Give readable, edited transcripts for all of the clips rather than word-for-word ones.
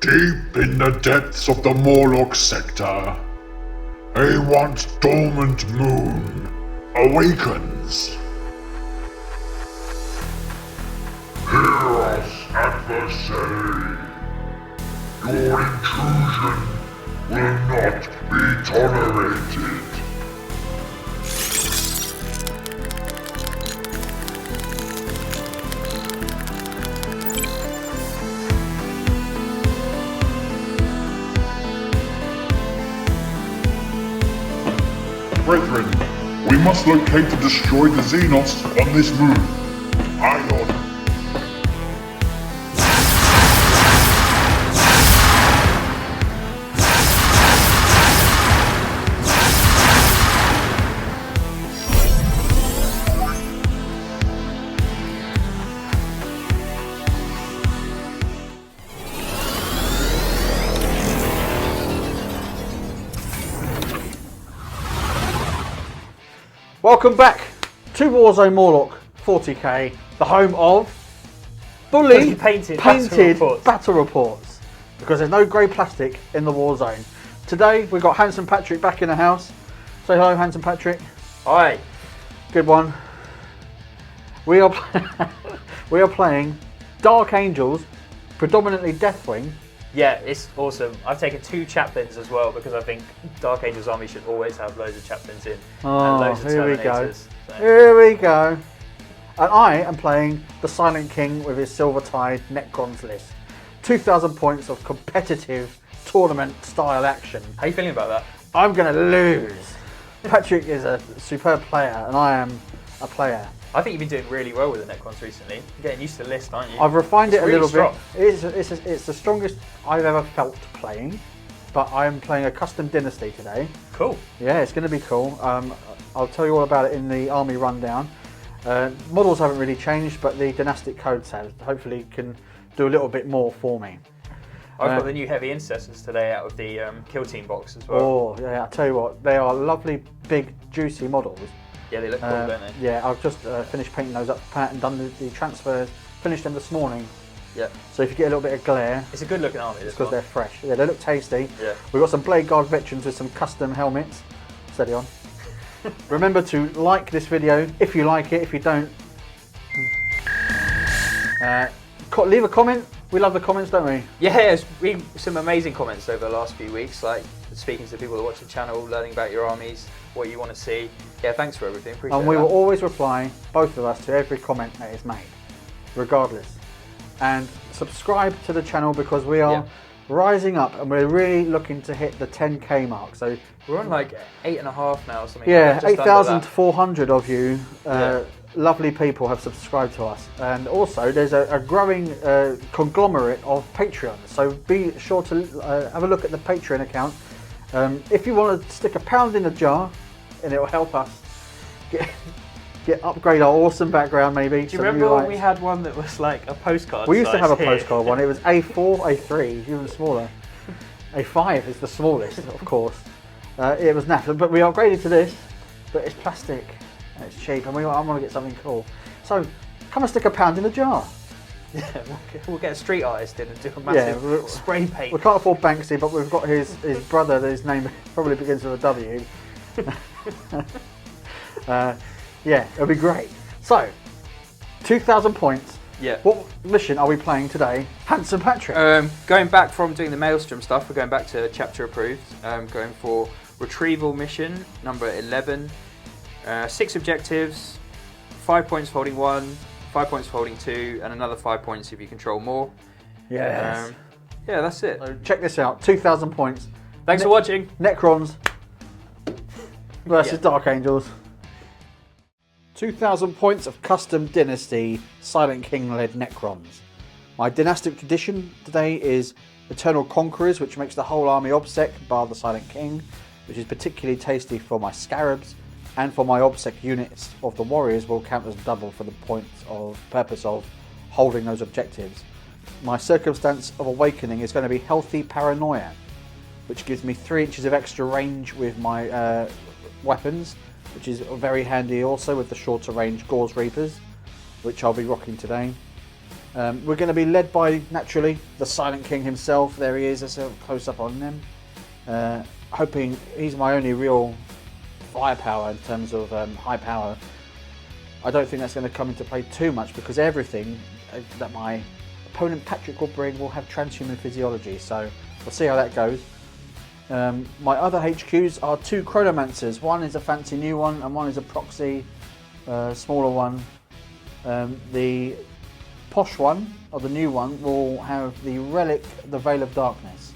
Deep in the depths of the Morloc sector, a once dormant moon awakens. Hear us, adversary. Your intrusion will not be tolerated. Brethren, we must locate and destroy the Xenos on this moon. Aye on. Welcome back to Warzone Morloc 40k, the home of fully painted battle reports, because there's no grey plastic in the Warzone. Today we've got Handome Patrick back in the house. Say hello, Handome Patrick. Hi. Good one. We are we are playing Dark Angels, predominantly Deathwing. Yeah, it's awesome. I've taken 2 chaplains as well because I think Dark Angels army should always have loads of chaplains in and loads of here we go. Terminators. So. Here we go. And I am playing the Silent King with his Silver Tide Necrons list. 2,000 points of competitive tournament style action. How are you feeling about that? I'm going to lose. Patrick is a superb player and I am a player. I think you've been doing really well with the Necrons recently. You're getting used to the list, aren't you? I've refined it a little strong. bit. It's the strongest I've ever felt playing, but I'm playing a custom dynasty today. Cool. Yeah, it's going to be cool. I'll tell you all about it in the army rundown. Models haven't really changed, but the dynastic codes have. Hopefully can do a little bit more for me. I've got the new heavy intercessors today out of the kill team box as well. Oh, yeah, I'll tell you what, they are lovely, big, juicy models. Yeah, they look cool, don't they? Yeah, I've just finished painting those up and done the transfers, finished them this morning. Yeah. So if you get a little bit of glare, it's a good looking army. It's because they're fresh. Yeah, they look tasty. Yeah. We've got some Blade Guard veterans with some custom helmets. Steady on. Remember to like this video if you like it. If you don't, leave a comment. We love the comments, don't we? Yeah, some amazing comments over the last few weeks, like speaking to the people that watch the channel, learning about your armies, what you want to see. Yeah, thanks for everything. Appreciate it. And we will always reply, both of us, to every comment that is made, regardless. And subscribe to the channel because we are rising up and we're really looking to hit the 10k mark. So we're on like 8.5 now or something. Yeah, 8,400 of you lovely people have subscribed to us. And also there's a growing conglomerate of Patreons. So be sure to have a look at the Patreon account. If you want to stick £1 in the jar, and it will help us upgrade our awesome background maybe. Do you remember when we had one that was like a postcard? We used to have a postcard one. It was A4, A3, even smaller. A5 is the smallest, of course. It was naff, but we upgraded to this, but it's plastic and it's cheap, and I want to get something cool. So come and stick £1 in the jar. Yeah, we'll get street artist in and do a massive spray paint. We can't afford Banksy, but we've got his brother, his name probably begins with a W. Yeah, it'll be great. So, 2,000 points. Yeah. What mission are we playing today? Handome Patrick. Going back from doing the Maelstrom stuff, we're going back to chapter approved. Going for Retrieval mission number 11. 6 objectives, 5 points for holding 1, 5 points for holding 2, and another 5 points if you control more. Yes. Yeah, that's it. So check this out, 2,000 points. Thanks for watching. Necrons versus Dark Angels. 2,000 points of custom dynasty Silent King led Necrons. My dynastic tradition today is Eternal Conquerors, which makes the whole army obsec bar the Silent King, which is particularly tasty for my scarabs, and for my obsec units of the warriors will count as double for the purpose of holding those objectives. My circumstance of awakening is going to be Healthy Paranoia, which gives me 3 inches of extra range with my weapons, which is very handy also with the shorter range Gauze Reapers, which I'll be rocking today. We're going to be led by, naturally, the Silent King himself. There he is. Let's have a close up on him. Hoping he's my only real firepower in terms of high power. I don't think that's going to come into play too much because everything that my opponent Patrick will bring will have transhuman physiology. So we'll see how that goes. My other HQs are 2 Chronomancers. One is a fancy new one and one is a proxy, smaller one. The posh one, or the new one, will have the relic, the Veil of Darkness.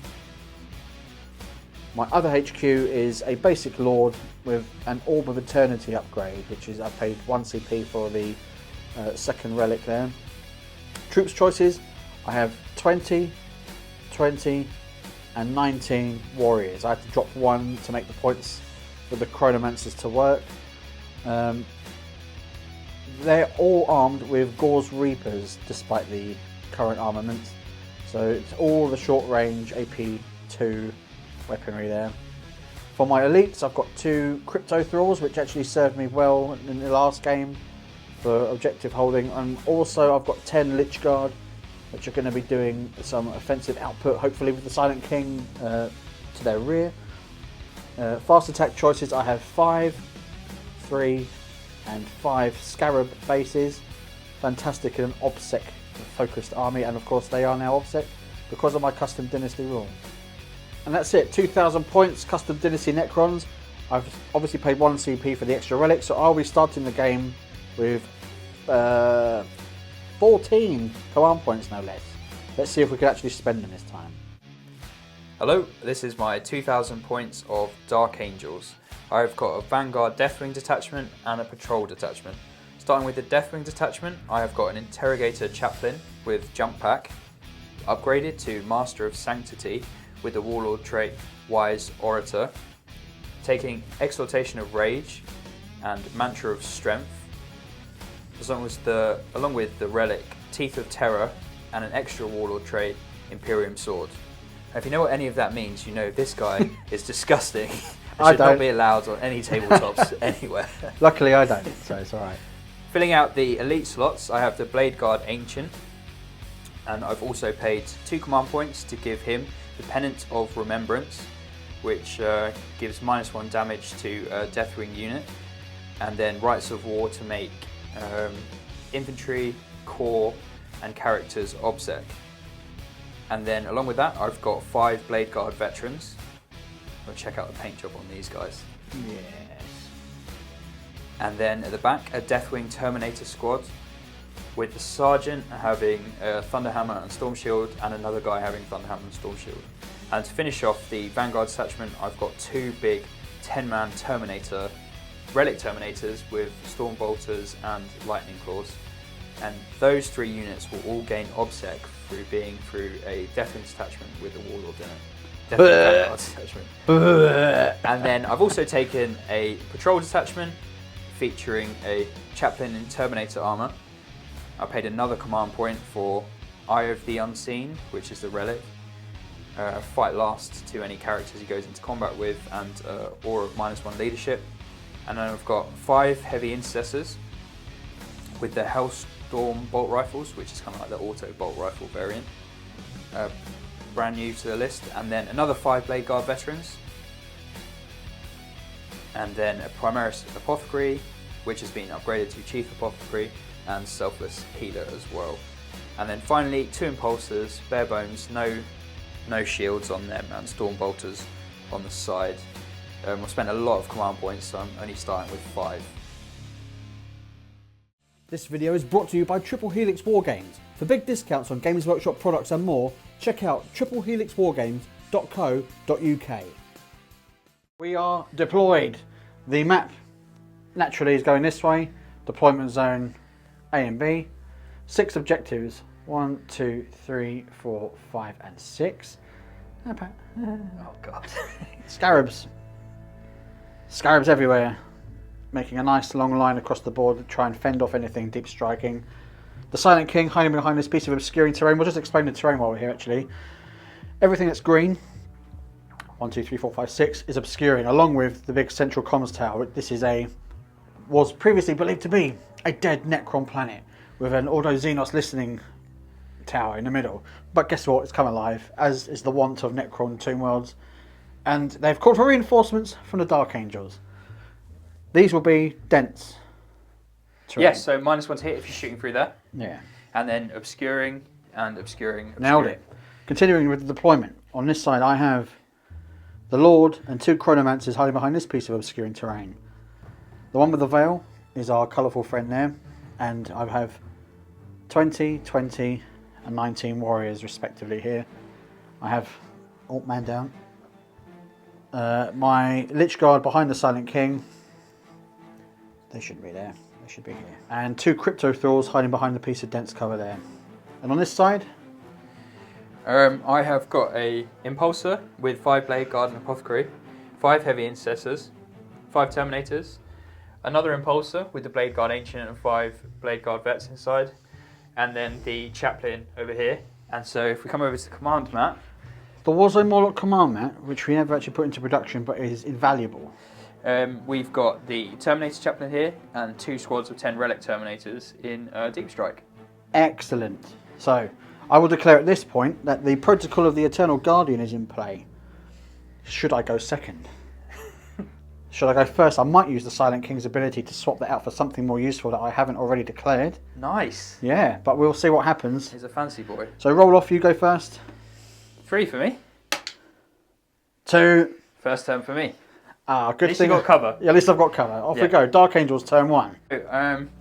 My other HQ is a basic Lord with an Orb of Eternity upgrade, which is I paid 1 CP for the second relic there. Troops choices, I have 20, 20 and 19 warriors. I had to drop 1 to make the points for the Chronomancers to work. They're all armed with Gore's Reapers despite the current armament. So it's all the short range AP2 weaponry there. For my elites, I've got 2 Crypto Thralls, which actually served me well in the last game for objective holding, and also I've got 10 Lich Guard, which are going to be doing some offensive output, hopefully with the Silent King to their rear. Fast attack choices, I have 5, 3 and 5 Scarab bases. Fantastic in an OBSEC focused army, and of course they are now OBSEC because of my custom dynasty rule. And that's it, 2,000 points, custom dynasty Necrons. I've obviously paid 1 CP for the extra relic, so I'll be starting the game with 14 command points, no less. Let's see if we can actually spend them this time. Hello, this is my 2,000 points of Dark Angels. I've got a Vanguard Deathwing Detachment and a Patrol Detachment. Starting with the Deathwing Detachment, I have got an Interrogator Chaplain with Jump Pack, upgraded to Master of Sanctity with the Warlord trait Wise Orator, taking Exaltation of Rage and Mantra of Strength, along with the relic Teeth of Terror and an extra Warlord trait Imperium Sword. Now, if you know what any of that means, you know this guy is disgusting. It should not be allowed on any tabletops anywhere. Luckily I don't, so it's alright. Filling out the elite slots, I have the Blade Guard Ancient, and I've also paid 2 command points to give him the Penance of Remembrance, which gives -1 damage to a Deathwing unit, and then Rites of War to make infantry, corps and characters OBSEC. And then along with that, I've got 5 Blade Guard veterans. We'll check out the paint job on these guys. Yes. And then at the back, a Deathwing Terminator squad with the Sergeant having Thunderhammer and Storm Shield, and another guy having Thunderhammer and Storm Shield. And to finish off the Vanguard detachment, I've got 2 big 10-man Terminator, Relic Terminators with Storm Bolters and Lightning Claws. And those 3 units will all gain OBSEC through being through a Deathwing detachment with a Warlord in it. Vanguard detachment. And then I've also taken a Patrol detachment featuring a Chaplain in Terminator armor. I paid another command point for Eye of the Unseen, which is the relic. Fight last to any characters he goes into combat with, and Aura of -1 leadership. And then I've got 5 heavy intercessors with the Hellstorm bolt rifles, which is kind of like the auto bolt rifle variant. Brand new to the list. And then another 5 Blade Guard veterans. And then a Primaris Apothecary, which has been upgraded to Chief Apothecary, and Selfless Healer as well. And then finally 2 Impulsors, bare bones, no shields on them, and Storm Bolters on the side. We'll spend a lot of command points, so I'm only starting with 5. This video is brought to you by Triple Helix Wargames. For big discounts on Games Workshop products and more, check out triplehelixwargames.co.uk. We are deployed. The map naturally is going this way. Deployment zone A and B. 6 objectives. 1, 2, 3, 4, 5 and 6. Oh god. Scarabs. Scarabs everywhere. Making a nice long line across the board to try and fend off anything deep striking. The Silent King hiding behind this piece of obscuring terrain. We'll just explain the terrain while we're here actually. Everything that's green, 1, 2, 3, 4, 5, 6, is obscuring, along with the big central comms tower. This is was previously believed to be a dead Necron planet with an Ordo Xenos listening tower in the middle. But guess what? It's come alive, as is the want of Necron Tomb Worlds. And they've called for reinforcements from the Dark Angels. These will be dense terrain. Yes, so -1 to hit if you're shooting through there. Yeah. And then obscuring and obscuring. Nailed it. Continuing with the deployment. On this side I have the Lord and 2 Chronomancers hiding behind this piece of obscuring terrain. The one with the veil is our colourful friend there. And I have 20, 20 and 19 warriors respectively here. I have Alt Man down. My Lich Guard behind the Silent King. They shouldn't be there. They should be here. And 2 Crypto Thralls hiding behind the piece of dense cover there. And on this side, I have got a Impulsor with 5 Blade Guard and Apothecary, 5 Heavy Intercessors, 5 Terminators, another Impulsor with the Blade Guard Ancient and 5 Blade Guard Vets inside, and then the Chaplain over here. And so if we come over to the command mat, the Warzone Morloc command mat, which we never actually put into production but is invaluable. we've got the Terminator Chaplain here and 2 squads of 10 Relic Terminators in Deep Strike. Excellent. So, I will declare at this point that the protocol of the Eternal Guardian is in play. Should I go second? Should I go first? I might use the Silent King's ability to swap that out for something more useful that I haven't already declared. Nice. Yeah, but we'll see what happens. He's a fancy boy. So roll off, you go first. 3 for me. 2. First turn for me. Ah, good At least thing. you got cover. Yeah, at least I've got cover. Off we go. Dark Angels turn 1.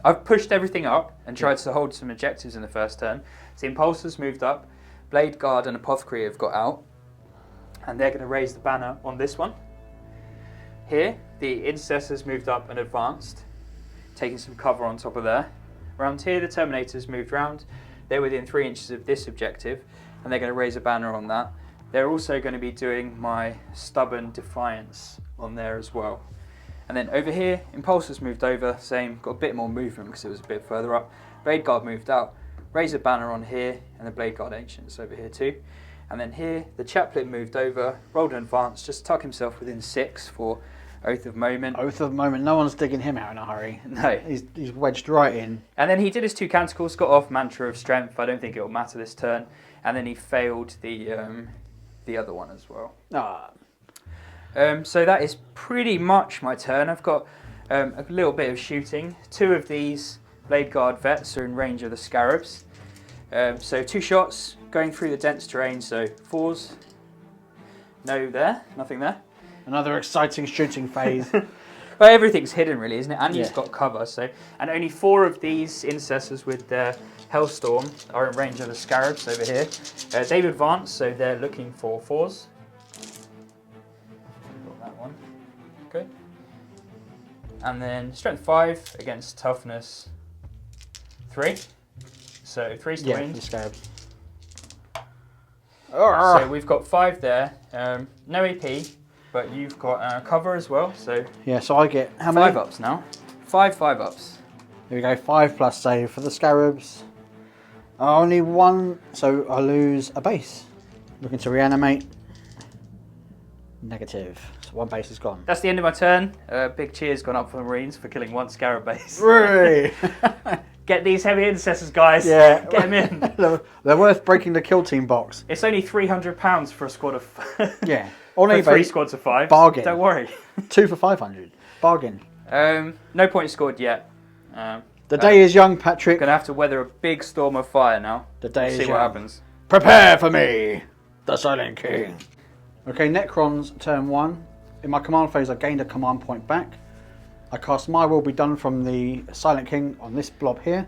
I've pushed everything up and tried to hold some objectives in the first turn. So the Impulsors moved up, Blade Guard and Apothecary have got out, and they're going to raise the banner on this one. Here, the Intercessors moved up and advanced, taking some cover on top of there. Around here, the Terminators moved round. They're within 3 inches of this objective, and they're going to raise a banner on that. They're also going to be doing my Stubborn Defiance on there as well. And then over here, Impulsors moved over, same, got a bit more movement because it was a bit further up. Blade Guard moved out, raise a banner on here, and the Blade Guard Ancients over here too. And then here, the Chaplain moved over, rolled an advance, just tuck himself within 6 for Oath of Moment. Oath of Moment. No one's digging him out in a hurry. No. He's wedged right in. And then he did his 2 canticles, got off Mantra of Strength. I don't think it'll matter this turn. And then he failed the other one as well. Ah. So that is pretty much my turn. I've got a little bit of shooting. 2 of these Blade Guard Vets are in range of the Scarabs. So 2 shots going through the dense terrain. So 4s. No there, nothing there. Another exciting shooting phase. Well, everything's hidden really, isn't it? And Yeah. he's got cover. So, and only 4 of these Intercessors with their Hellstorm are in range of the Scarabs over here. They've advanced, so they're looking for 4s. Got that one. Good. And then Strength 5 against Toughness 3. So 3's to Yeah, win. the Scarabs. So we've got 5 there. No AP, but you've got cover as well. So Yeah, so I get how many? 5 ups now. 5 5-ups. Here we go, 5 plus save for the Scarabs. Only 1, so I lose a base. Looking to reanimate. Negative. So 1 base is gone. That's the end of my turn. Big cheers gone up for the Marines for killing 1 Scarab base. Hooray! Get these heavy intercessors, guys. Yeah. Get them in. They're worth breaking the kill team box. It's only £300 for a squad of Yeah. On for eBay, 3 squads of 5. bargain. Don't worry. 2 for 500. Bargain. No points scored yet. The day is young, Patrick. Gonna have to weather a big storm of fire now. The day See is what young. happens. Prepare for me, the Silent King. Okay, Necrons turn 1. In my command phase, I gained a command point back. I cast My Will Be Done from the Silent King on this blob here.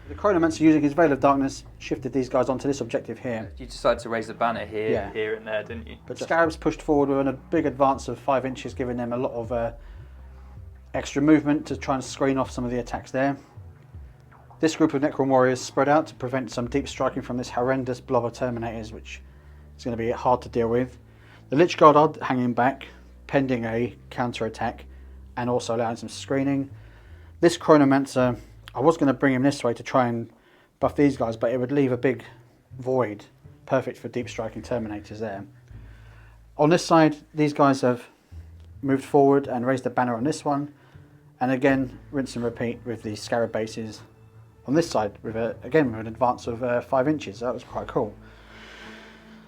The Chronomancer, using his Veil of Darkness, shifted these guys onto this objective here. You decided to raise the banner here, Yeah. here and there, didn't you? But the Scarabs pushed forward with a big advance of 5 inches, giving them a lot of extra movement to try and screen off some of the attacks there. This group of Necron warriors spread out to prevent some deep striking from this horrendous blob of Terminators, which is going to be hard to deal with. The Lich Guard are hanging back, pending a counter-attack, and also allowing some screening. This Chronomancer, I was going to bring him this way to try and buff these guys, but it would leave a big void, perfect for deep striking Terminators there. On this side, these guys have moved forward and raised the banner on this one, and again, rinse and repeat with the Scarab bases on this side with again with an advance of 5 inches. That was quite cool.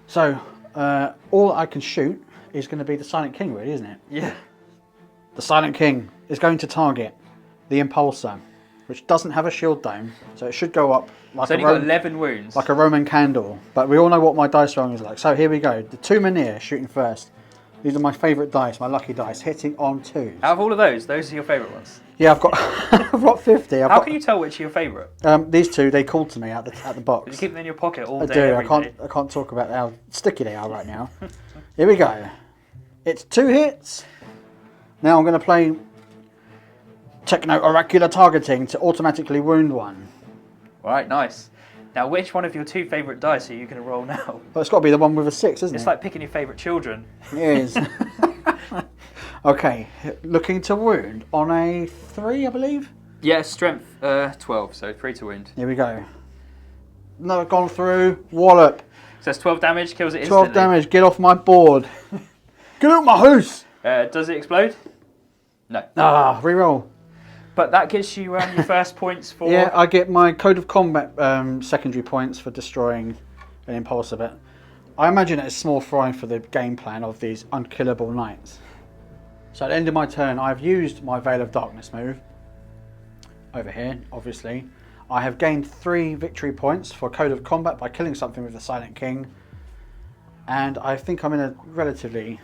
So all I can shoot is going to be the Silent King, really, isn't it? Yeah. The Silent King is going to target the Impulsor, which doesn't have a shield dome, so it should go up like It's only got 11 wounds. like a Roman candle. But we all know what my dice rolling is like. So here we go. The 2 Menhir shooting first. These are my favourite dice, my lucky dice, hitting on 2s. Out of all of those are your favourite ones? Yeah, I've got I've got 50. How can you tell which are your favourite? These two, they called to me at the box. You keep them in your pocket all I day. do. Every day. I can't talk about how sticky they are right now. Here we go. It's 2 hits. Now I'm going to play Techno Oracular Targeting to automatically wound 1. Right, nice. Now, which one of your 2 favourite dice are you going to roll now? Well, it's got to be the one with a 6, isn't it? It's like picking your favourite children. It is. Okay, looking to wound on a 3, I believe. Yeah, strength 12, so 3 to wound. Here we go. Another gone through. Wallop. So that's 12 damage, kills it instantly. 12 damage. Get off my board. Get out my house. Does it explode? No. Ah, reroll. But that gives you your first points for... Yeah, I get my Code of Combat secondary points for destroying an Impulsor, but I imagine it's small fry for the game plan of these unkillable knights. So at the end of my turn, I've used my Veil of Darkness move. Over here, obviously. I have gained 3 victory points for Code of Combat by killing something with the Silent King. And I think I'm in a relatively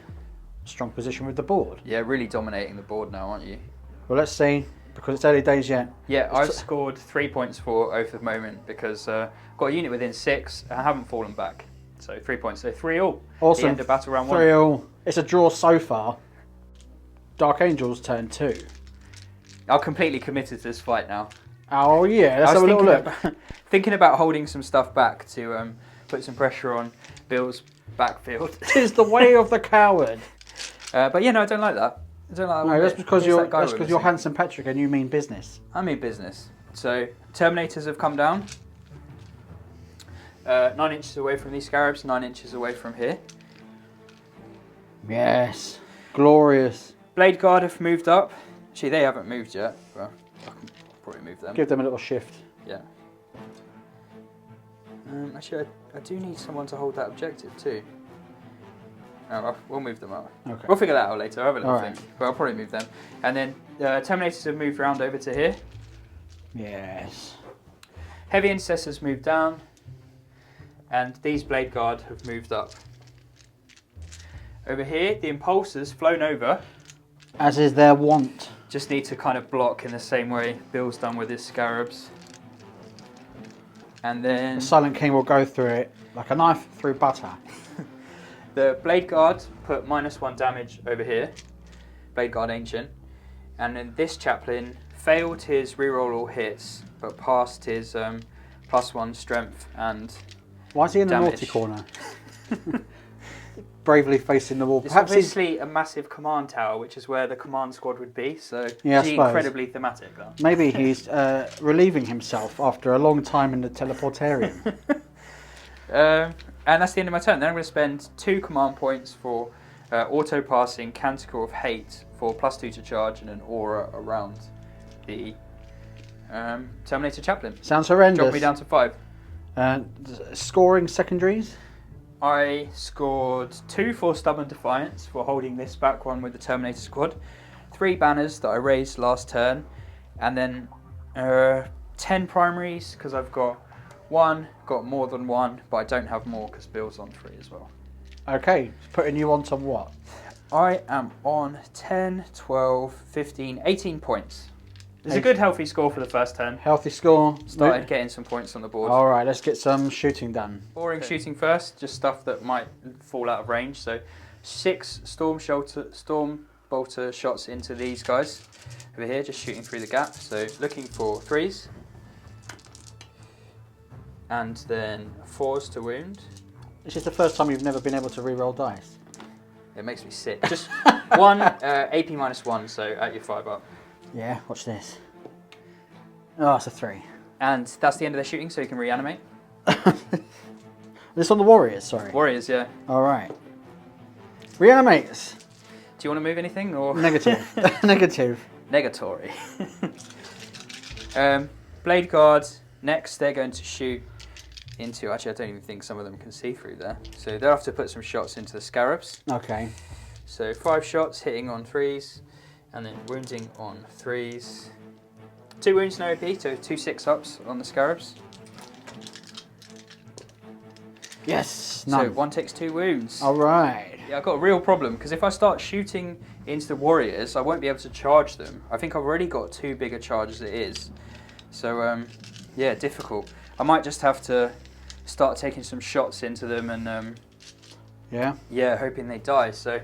strong position with the board. Yeah, really dominating the board now, aren't you? Well, let's see, because it's early days yet. Yeah, I've scored 3 points for Oath of Moment because I've got a unit within 6 and I haven't fallen back. So 3 points, so 3-all. Awesome. The end of battle round 1. 3-all. It's a draw so far. Dark Angels turn 2. I'm completely committed to this fight now. Oh yeah, let's have a little look. Thinking about holding some stuff back to put some pressure on Bill's backfield. Tis the way of the coward. But yeah, no, I don't like that. I don't like that. No, that's because you're missing. Handome Patrick and you mean business. I mean business. So Terminators have come down. 9 inches away from these scarabs, 9 inches away from here. Yes, glorious. Blade Guard have moved up. Actually, they haven't moved yet. Well, I can probably move them. Give them a little shift. Yeah. Actually, I do need someone to hold that objective too. Oh, well, we'll move them up. Okay. We'll figure that out later. I'll have a little Alright. think. But I'll probably move them. And then Terminators have moved around over to here. Yes. Heavy Intercessors moved down. And these Blade Guard have moved up. Over here, the Impulsors flown over. As is their wont. Just need to kind of block in the same way Bill's done with his scarabs. And then The Silent King will go through it like a knife through butter. the Blade Guard put -1 damage over here. Blade Guard Ancient. And then this chaplain failed his reroll all hits, but passed his +1 strength and Why is he in the damage. naughty corner? Bravely facing the wall. It's Perhaps he's... obviously a massive command tower, which is where the command squad would be, so Yeah, I it's suppose. incredibly thematic. Though. Maybe he's relieving himself after a long time in the teleportarium. And that's the end of my turn. Then I'm going to spend 2 command points for auto-passing Canticle of Hate for +2 to charge and an aura around the Terminator Chaplain. Sounds horrendous. Drop me down to 5. Scoring secondaries? I scored 2 for Stubborn Defiance for holding this back one with the Terminator squad, 3 banners that I raised last turn, and then 10 primaries because I've got more than 1, but I don't have more because Bill's on 3 as well. Okay, putting you on to what? I am on 10, 12, 15, 18 points. It's a good healthy score for the first turn. Healthy score. Started getting some points on the board. Alright, let's get some shooting done. Boring shooting first, just stuff that might fall out of range. So 6 storm bolter shots into these guys over here, just shooting through the gap. So looking for 3s. And then 4s to wound. This is the first time you've never been able to re-roll dice. It makes me sick. Just 1 AP -1, so at your 5 up. Yeah, watch this. Oh, it's a 3. And that's the end of their shooting, so you can reanimate. This on the Warriors, sorry. Warriors, yeah. Alright. Reanimates. Do you want to move anything or Negative. Negative. negatory? Blade Guard, next they're going to shoot into... Actually, I don't even think some of them can see through there. So they'll have to put some shots into the Scarabs. Okay. So 5 shots, hitting on 3s, and then wounding on 3s. 2 wounds, no AP, so 2 6-ups on the Scarabs. Yes, none. So 1 takes 2 wounds. All right. Yeah, I've got a real problem, because if I start shooting into the warriors, I won't be able to charge them. I think I've already got too big a charge as it is. So, yeah, difficult. I might just have to start taking some shots into them and, yeah, hoping they die. So,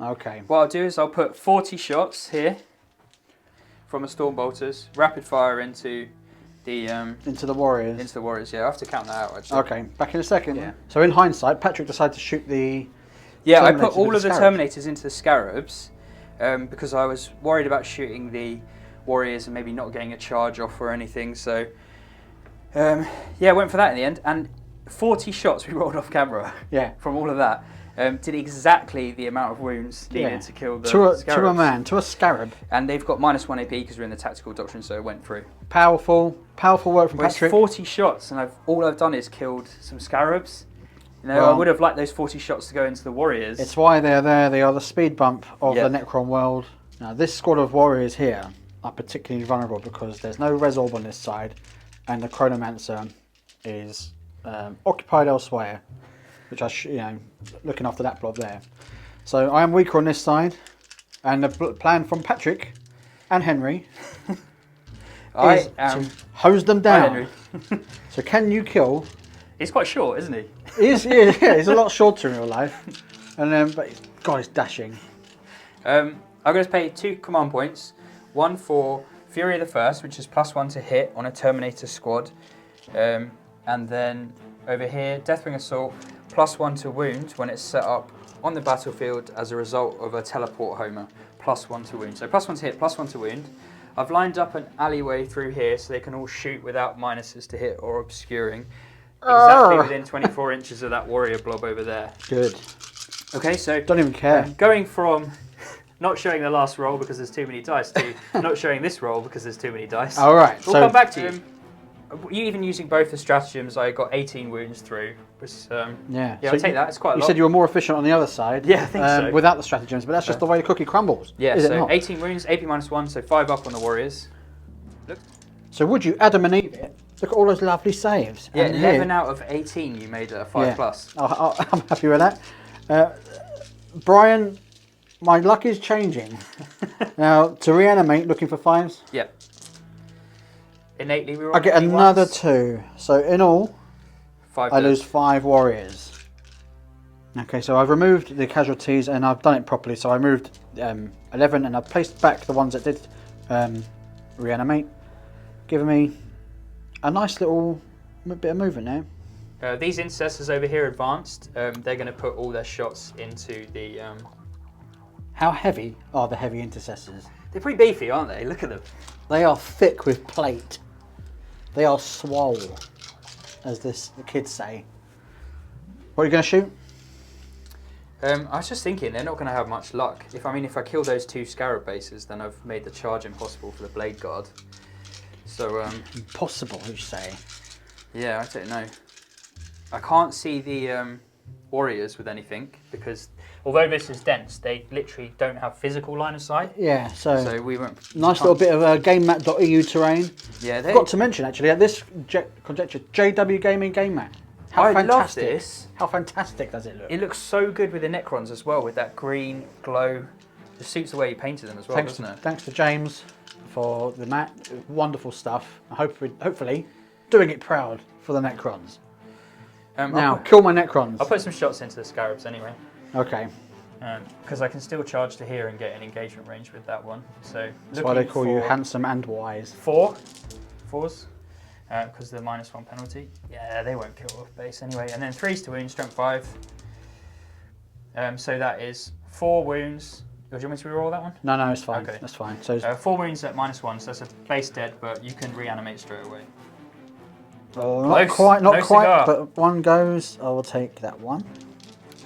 okay. what I'll do is I'll put 40 shots here from a Stormbolters, rapid fire into the Warriors. Into the Warriors, yeah. I have to count that out, actually. Okay, back in a second. Yeah. So in hindsight, Patrick decided to shoot the... Yeah, I Terminators put all with of the the Terminators into the Scarabs because I was worried about shooting the Warriors and maybe not getting a charge off or anything. So, yeah, I went for that in the end. And 40 shots we rolled off camera from all of that. Did exactly the amount of wounds needed to kill the Scarabs. To a man, to a Scarab. And they've got -1 AP because we're in the Tactical Doctrine, so it went through. Powerful work from Well, it's Patrick. 40 shots, and all I've done is killed some Scarabs. You know, I would have liked those 40 shots to go into the Warriors. It's why they're there. They are the speed bump of Yep. the Necron world. Now, this squad of Warriors here are particularly vulnerable because there's no Res Orb on this side, and the Chronomancer is occupied elsewhere, which looking after that blob there. So I am weaker on this side, and the plan from Patrick and Henry is to hose them down. Henry. So can you kill? He's quite short, isn't he? He's a lot shorter in real life, and but he's dashing. I'm going to pay 2 command points. One for Fury of the First, which is +1 to hit on a Terminator squad, and then over here, Deathwing Assault, +1 to wound when it's set up on the battlefield as a result of a teleport homer, +1 to wound. So +1 to hit, +1 to wound. I've lined up an alleyway through here so they can all shoot without minuses to hit or obscuring. Exactly within 24 inches of that warrior blob over there. Good. Okay, so Don't even care. Going from not showing the last roll because there's too many dice to not showing this roll because there's too many dice. All right. We'll come back to you. Even using both the stratagems, I got 18 wounds through. Which, yeah, I'll take that. It's quite a lot. You said you were more efficient on the other side. Yeah, I think so. Without the stratagems, but that's just the way the cookie crumbles. Yeah, is it so not? 18 wounds, AP -1, so 5 up on the Warriors. Look. So would you Adam and Eve it? Look at all those lovely saves. Yeah, And 11 here- out of 18 you made a 5+. I'm happy with that. Brian, my luck is changing. Now, to reanimate, looking for 5s. Yep. Innately we roll I get only another once. 2. So in all, 5 I dead. lose 5 warriors. Okay, so I've removed the casualties and I've done it properly. So I moved 11 and I've placed back the ones that did reanimate, giving me a nice little bit of movement now. These intercessors over here advanced. They're going to put all their shots into the... How heavy are the heavy intercessors? They're pretty beefy, aren't they? Look at them. They are thick with plate. They are swole, as the kids say. What are you going to shoot? I was just thinking, they're not going to have much luck. If I kill those 2 Scarab bases, then I've made the charge impossible for the Blade Guard. So, Impossible, you say? yeah, I don't know. I can't see the Warriors with anything, because although this is dense, they literally don't have physical line of sight. Yeah, so we won't... nice little bit of GameMat.eu terrain. Yeah, Forgot to mention, actually, at this conjecture, JWGaming Game Mat. How I fantastic. love this. How fantastic does it look? It looks so good with the Necrons as well, with that green glow. It suits the way you painted them as well, doesn't it? Thanks to James for the mat. Wonderful stuff. Hopefully doing it proud for the Necrons. Now, kill my Necrons. I'll put some shots into the Scarabs anyway. Okay. Because I can still charge to here and get an engagement range with that one. So That's why they call you handsome and wise. 4s. Because of the -1 penalty. Yeah, they won't kill off base anyway. And then 3s to wound, strength 5. So that is 4 wounds. Do you want me to reroll that one? No, it's fine. Okay. That's fine. So 4 wounds at -1, so that's a base dead, but you can reanimate straight away. not Close. quite, No cigar. but one goes. I will take that one.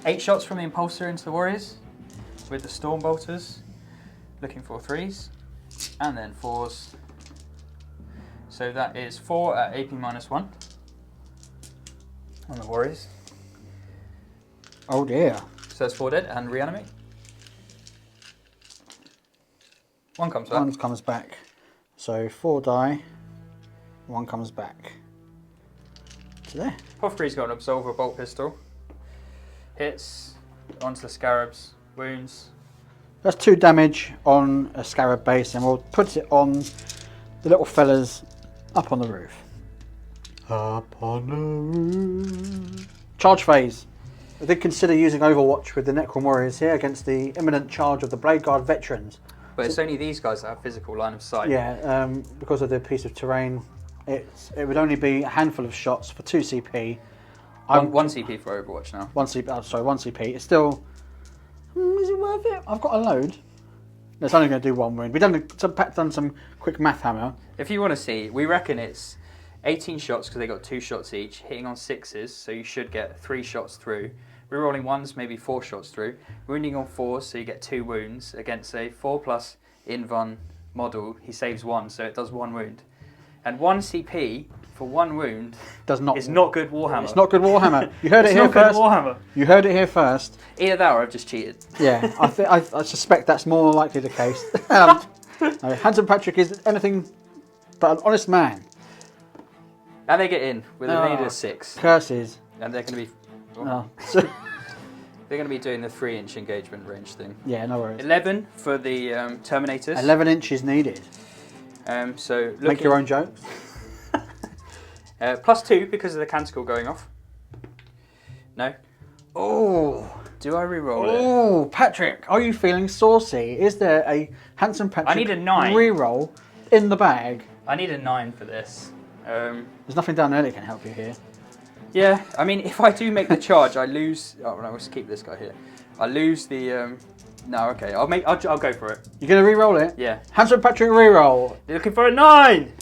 8 shots from the Impulsor into the Warriors with the Stormbolters. Looking for 3s. And then 4s. So that is 4 at AP -1 on the Warriors. Oh dear. So that's 4 dead and reanimate. 1 comes back. 1 comes back. So 4 die. 1 comes back. To there. Apothecary's got an Absolver bolt pistol. Hits onto the Scarabs. Wounds. That's 2 damage on a Scarab base, and we'll put it on the little fellas up on the roof. Up on the roof. Charge phase. I did consider using Overwatch with the Necron Warriors here against the imminent charge of the Blade Guard veterans. But it's only these guys that have physical line of sight. Yeah, because of the piece of terrain, it would only be a handful of shots for 2 CP. One CP for Overwatch now. 1 CP. Oh, sorry, 1 CP. It's still. Is it worth it? I've got a load. It's only going to do 1 wound. We've done some quick math hammer. If you want to see, we reckon it's 18 shots because they got 2 shots each, hitting on 6s, so you should get 3 shots through. Rerolling 1s, maybe 4 shots through. Wounding on 4s, so you get 2 wounds. Against a 4+ Invon model, he saves 1, so it does 1 wound. And 1 CP for 1 wound is not good Warhammer. It's not good Warhammer. You heard it here first. It's not good Warhammer. You heard it here first. Either that or I've just cheated. Yeah, I suspect that's more likely the case. Handome Patrick is anything but an honest man. And they get in with a lead of 6. Curses. And they're going to be... Oh. They're going to be doing the 3-inch engagement range thing. Yeah, no worries. 11 for the Terminators. 11 inches needed. So make your own jokes. +2 because of the canticle going off. No. Oh. Do I re-roll it? Oh, Patrick, are you feeling saucy? Is there a Handome Patrick I need a 9 re-roll in the bag? I need a 9 for this. There's nothing down there that can help you here. Yeah, I mean, if I do make the charge, I lose. Oh no, let's keep this guy here. I lose the. No, okay, I'll go for it. You're gonna re-roll it? Yeah. Handome Patrick re-roll. You're looking for a 9.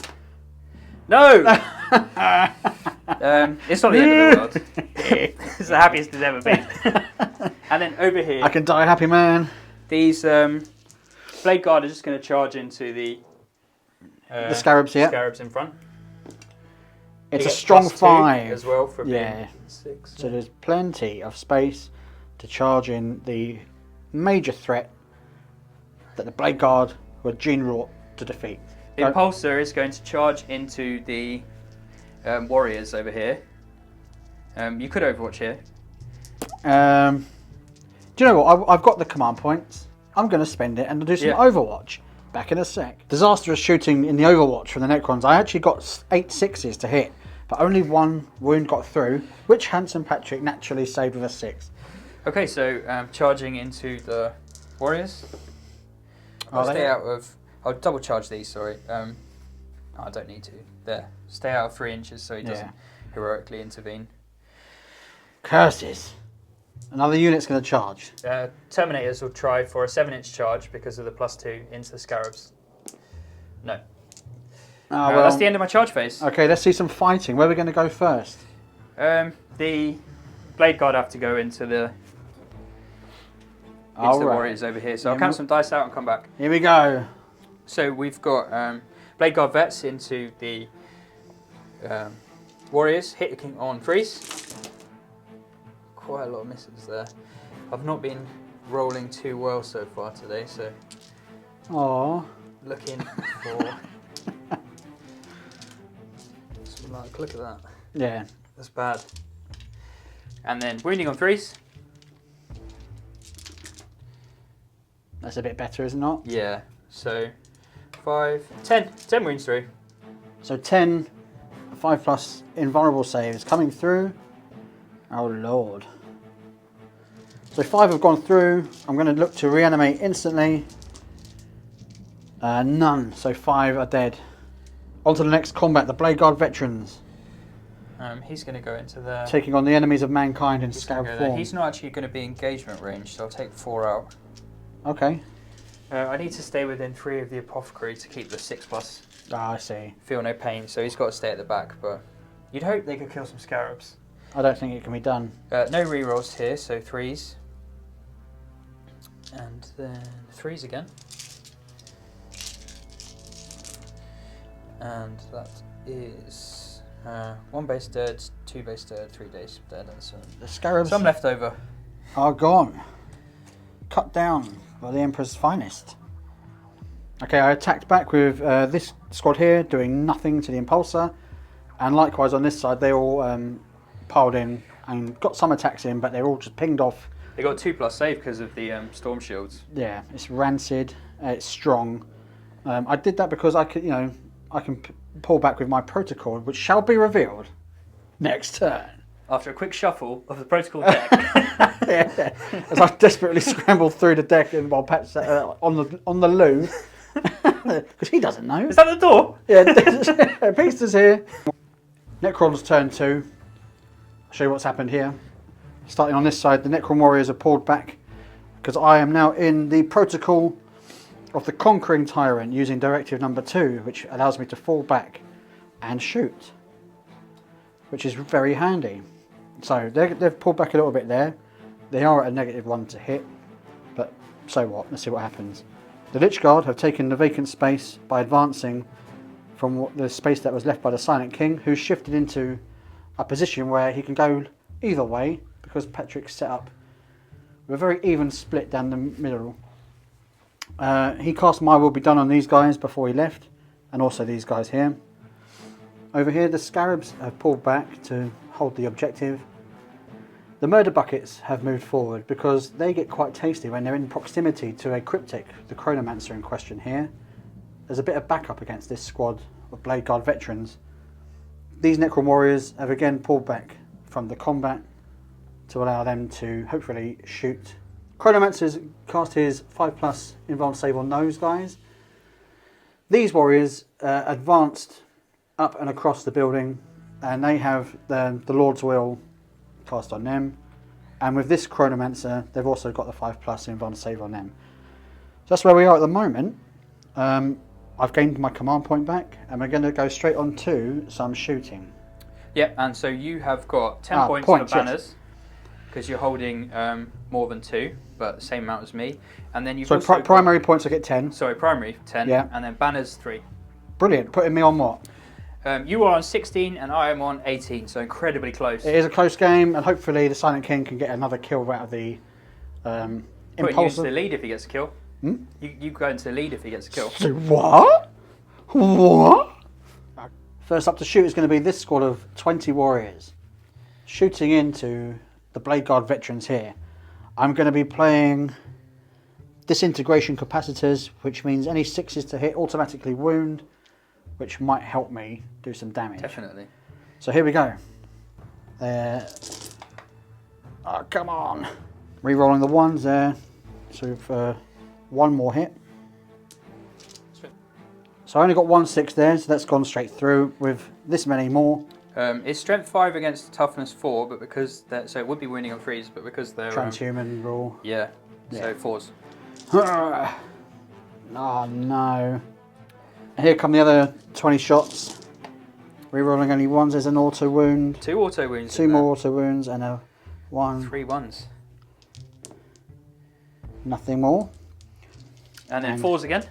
No. It's not the end of the world. It's the happiest it's ever been. And then over here, I can die a happy man. These Blade Guard are just going to charge into the Scarabs. Yeah. Scarabs in front. It's a strong 5 as well for being 6. So there's plenty of space to charge in the major threat that the Blade Guard were gene-wrought to defeat. The Impulsor is going to charge into the Warriors over here. You could Overwatch here. Do you know what? I've got the command points. I'm going to spend it and do some Overwatch. Back in a sec. Disastrous shooting in the Overwatch from the Necrons. I actually got 8 6s to hit, but only 1 wound got through, which Handome Patrick naturally saved with a 6. Okay, so charging into the Warriors. I'll double charge these, sorry. I don't need to. There. Stay out of 3 inches so he doesn't heroically intervene. Curses. Another unit's going to charge. Terminators will try for a 7-inch charge because of the +2 into the Scarabs. No. Well, that's the end of my charge phase. Okay, let's see some fighting. Where are we going to go first? The Blade Guard have to go into the Warriors over here. So I'll count some dice out and come back. Here we go. So we've got Blade Guard Vets into the Warriors, hitting on 3s. Quite a lot of misses there. I've not been rolling too well so far today, so looking for some luck. Look at that. Yeah. That's bad. And then wounding on 3s. That's a bit better, is it not? Yeah. So 5, 10 wounds through. So 10, 5+ invulnerable saves coming through. Oh Lord. So 5 have gone through. I'm going to look to reanimate instantly. None. So 5 are dead. On to the next combat, the Blade Guard veterans. He's going to go into there. Taking on the enemies of mankind in Scarab form. He's not actually going to be engagement range, so I'll take 4 out. Okay. I need to stay within 3 of the Apothecary to keep the 6+. Ah, I see. Feel no pain, so he's got to stay at the back, but you'd hope they could kill some Scarabs. I don't think it can be done. No rerolls here, so 3s. And then 3s again. And that is 1 base dead, 2 base dead, 3 base dead, and The scarabs some left over. are gone. Cut down by the Emperor's finest. Okay, I attacked back with this squad here, doing nothing to the Impulsor. And likewise on this side, they all piled in and got some attacks in, but they're all just pinged off. They got 2+ save because of the storm shields. Yeah, it's rancid. It's strong. I did that because I could, I can pull back with my protocol, which shall be revealed next turn. After a quick shuffle of the protocol deck. Yeah, as I desperately scrambled through the deck and while Pat's on the loo, because he doesn't know. Is that the door? Yeah, Peter's here. Necrons Turn Two. I'll show you what's happened here. Starting on this side, the Necron Warriors are pulled back because I am now in the protocol of the Conquering Tyrant using Directive Number 2, which allows me to fall back and shoot, which is very handy. So they've pulled back a little bit there. They are at a -1 to hit, but so what? Let's see what happens. The Lich Guard have taken the vacant space by advancing from the space that was left by the Silent King, who's shifted into a position where he can go either way because Patrick's set up with a very even split down the middle. He cast My Will Be Done on these guys before he left, and also these guys here. Over here, the Scarabs have pulled back to hold the objective. The Murder Buckets have moved forward because they get quite tasty when they're in proximity to a Cryptic, the Chronomancer in question here. There's a bit of backup against this squad of Blade Guard veterans. These Necron Warriors have again pulled back from the combat to allow them to hopefully shoot. Chronomancer's cast his 5+ invuln save on those guys. These warriors advanced up and across the building, and they have the Lord's Will cast on them. And with this Chronomancer, they've also got the 5+ invuln save on them. So that's where we are at the moment. I've gained my command point back, and we're going to go straight on to some shooting. Yep, and so you have got 10 points for banners, because you're holding more than 2, but same amount as me. And then you've so also primary points I get 10. Sorry, primary 10, yeah. And then banners 3. Brilliant. Putting me on what? You are on 16 and I am on 18, so incredibly close. It is a close game, and hopefully the Silent King can get another kill out of the Putting you into the lead if he gets a kill. Hmm? You go into the lead if he gets a kill. What? What? First up to shoot is going to be this squad of 20 warriors shooting into the Blade Guard veterans here. I'm going to be playing disintegration capacitors, which means any 6s to hit automatically wound, which might help me do some damage. Definitely. So here we go. Oh, come on. Rerolling the 1s there. So for 1 more hit. So I only got 1 6 there, so that's gone straight through with this many more. It's strength 5 against toughness 4, but because so it would be winning on 3s, but because they're Transhuman rule. Yeah. So 4s. Oh no. And here come the other 20 shots. Rerolling only 1s, there's an auto wound. 2 auto wounds. 2 more auto wounds and a 1. 3 1s. Nothing more. And then 4s again.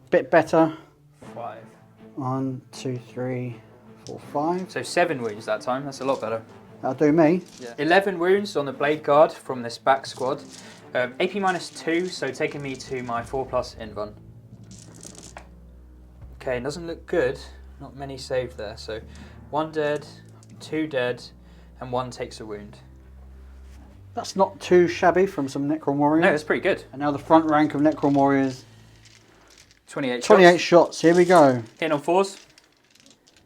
Bit better. 5. 1, 2, 3, 4, 5. So 7 wounds that time. That's a lot better. That'll do me. Yeah. 11 wounds on the Blade Guard from this back squad. AP -2, so taking me to my 4+ invuln. Okay, doesn't look good. Not many saved there. So 1 dead, 2 dead, and 1 takes a wound. That's not too shabby from some Necron Warriors. No, that's pretty good. And now the front rank of Necron Warriors. 28 shots. Here we go. Hitting on 4s.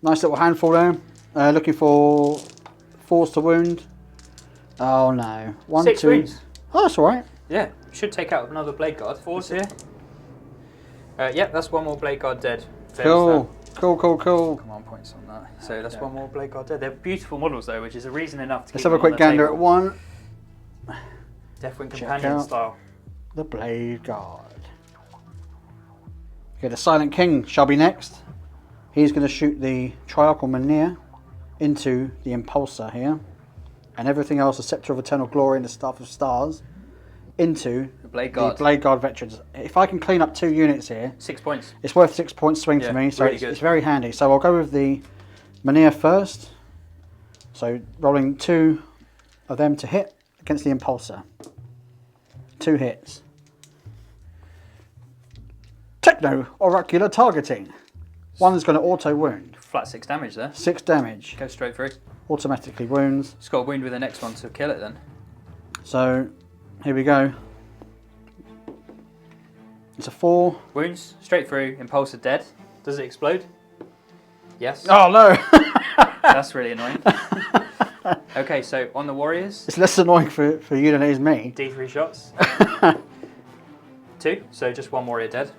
Nice little handful there. Looking for 4s to wound. Oh no. 1, 6 2. wounds. Oh, that's alright. Yeah, should take out another Blade Guard. 4s here. Yep, that's 1 more Blade Guard dead. Cool. Cool. Command points on that. So that's 1 more Blade Guard dead. They're beautiful models though, which is a reason enough to Let's keep have a them on quick the gander table. at 1. Deathwing Check Companion out style. the Blade Guard. Okay, the Silent King shall be next. He's going to shoot the Triarchal Menhir into the Impulsor here. And everything else, the Scepter of Eternal Glory and the Staff of Stars, into The Blade Guard. the Blade Guard veterans. If I can clean up 2 units here, 6 points. it's worth 6 points swing Yeah, for me, so really it's good. very handy. So I'll go with the Mynir first. So rolling 2 of them to hit against the Impulsor. 2 hits. Techno Oracular Targeting. One's going to auto wound. Flat 6 damage there. 6 damage. Go straight through. Automatically wounds. It's got a wound with the next one to kill it then. So here we go. It's a 4. Wounds, straight through, Impulsor dead. Does it explode? Yes. Oh no! That's really annoying. Okay, so on the warriors, It's less annoying for you than it is me. D3 shots. 2, so just 1 warrior dead.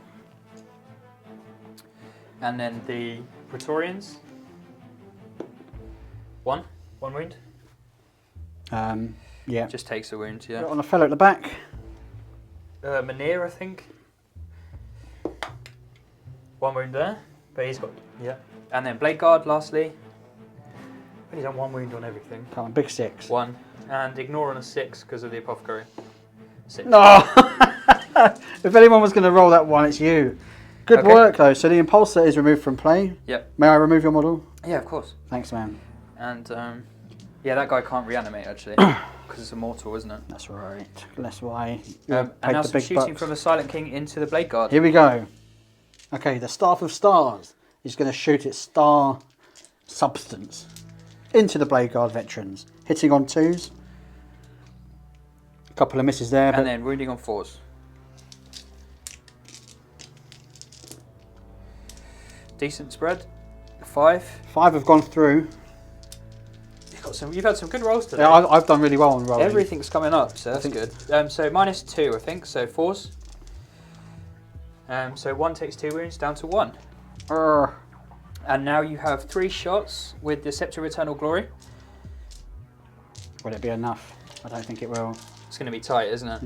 And then the Praetorians. 1 wound. Yeah. Just takes a wound, yeah. On a fellow at the back. Mynir, I think. 1 wound there, but he's got, yeah. And then Blade Guard, lastly. But he's done 1 wound on everything. Come on, big 6. 1. And ignore on a 6 because of the Apothecary. 6. No! If anyone was going to roll that 1, it's you. Good Okay. work though. So the Impulsor is removed from play. Yep. May I remove your model? Yeah, of course. Thanks, man. And yeah, that guy can't reanimate actually because it's immortal, isn't it? That's right. That's why you And paid now the some big shooting bucks. from the Silent King into the Blade Guard. Here we go. Okay, the Staff of Stars is going to shoot its star substance into the Blade Guard veterans, hitting on 2s. A couple of misses there, but And then wounding on 4s. Decent spread. 5. 5 have gone through. You've had some good rolls today. Yeah, I've done really well on rolling. Everything's coming up, so that's good. So -2, I think. So 4s. So 1 takes 2 wounds down to 1. And now you have 3 shots with the Scepter of Eternal Glory. Will it be enough? I don't think it will. It's going to be tight, isn't it?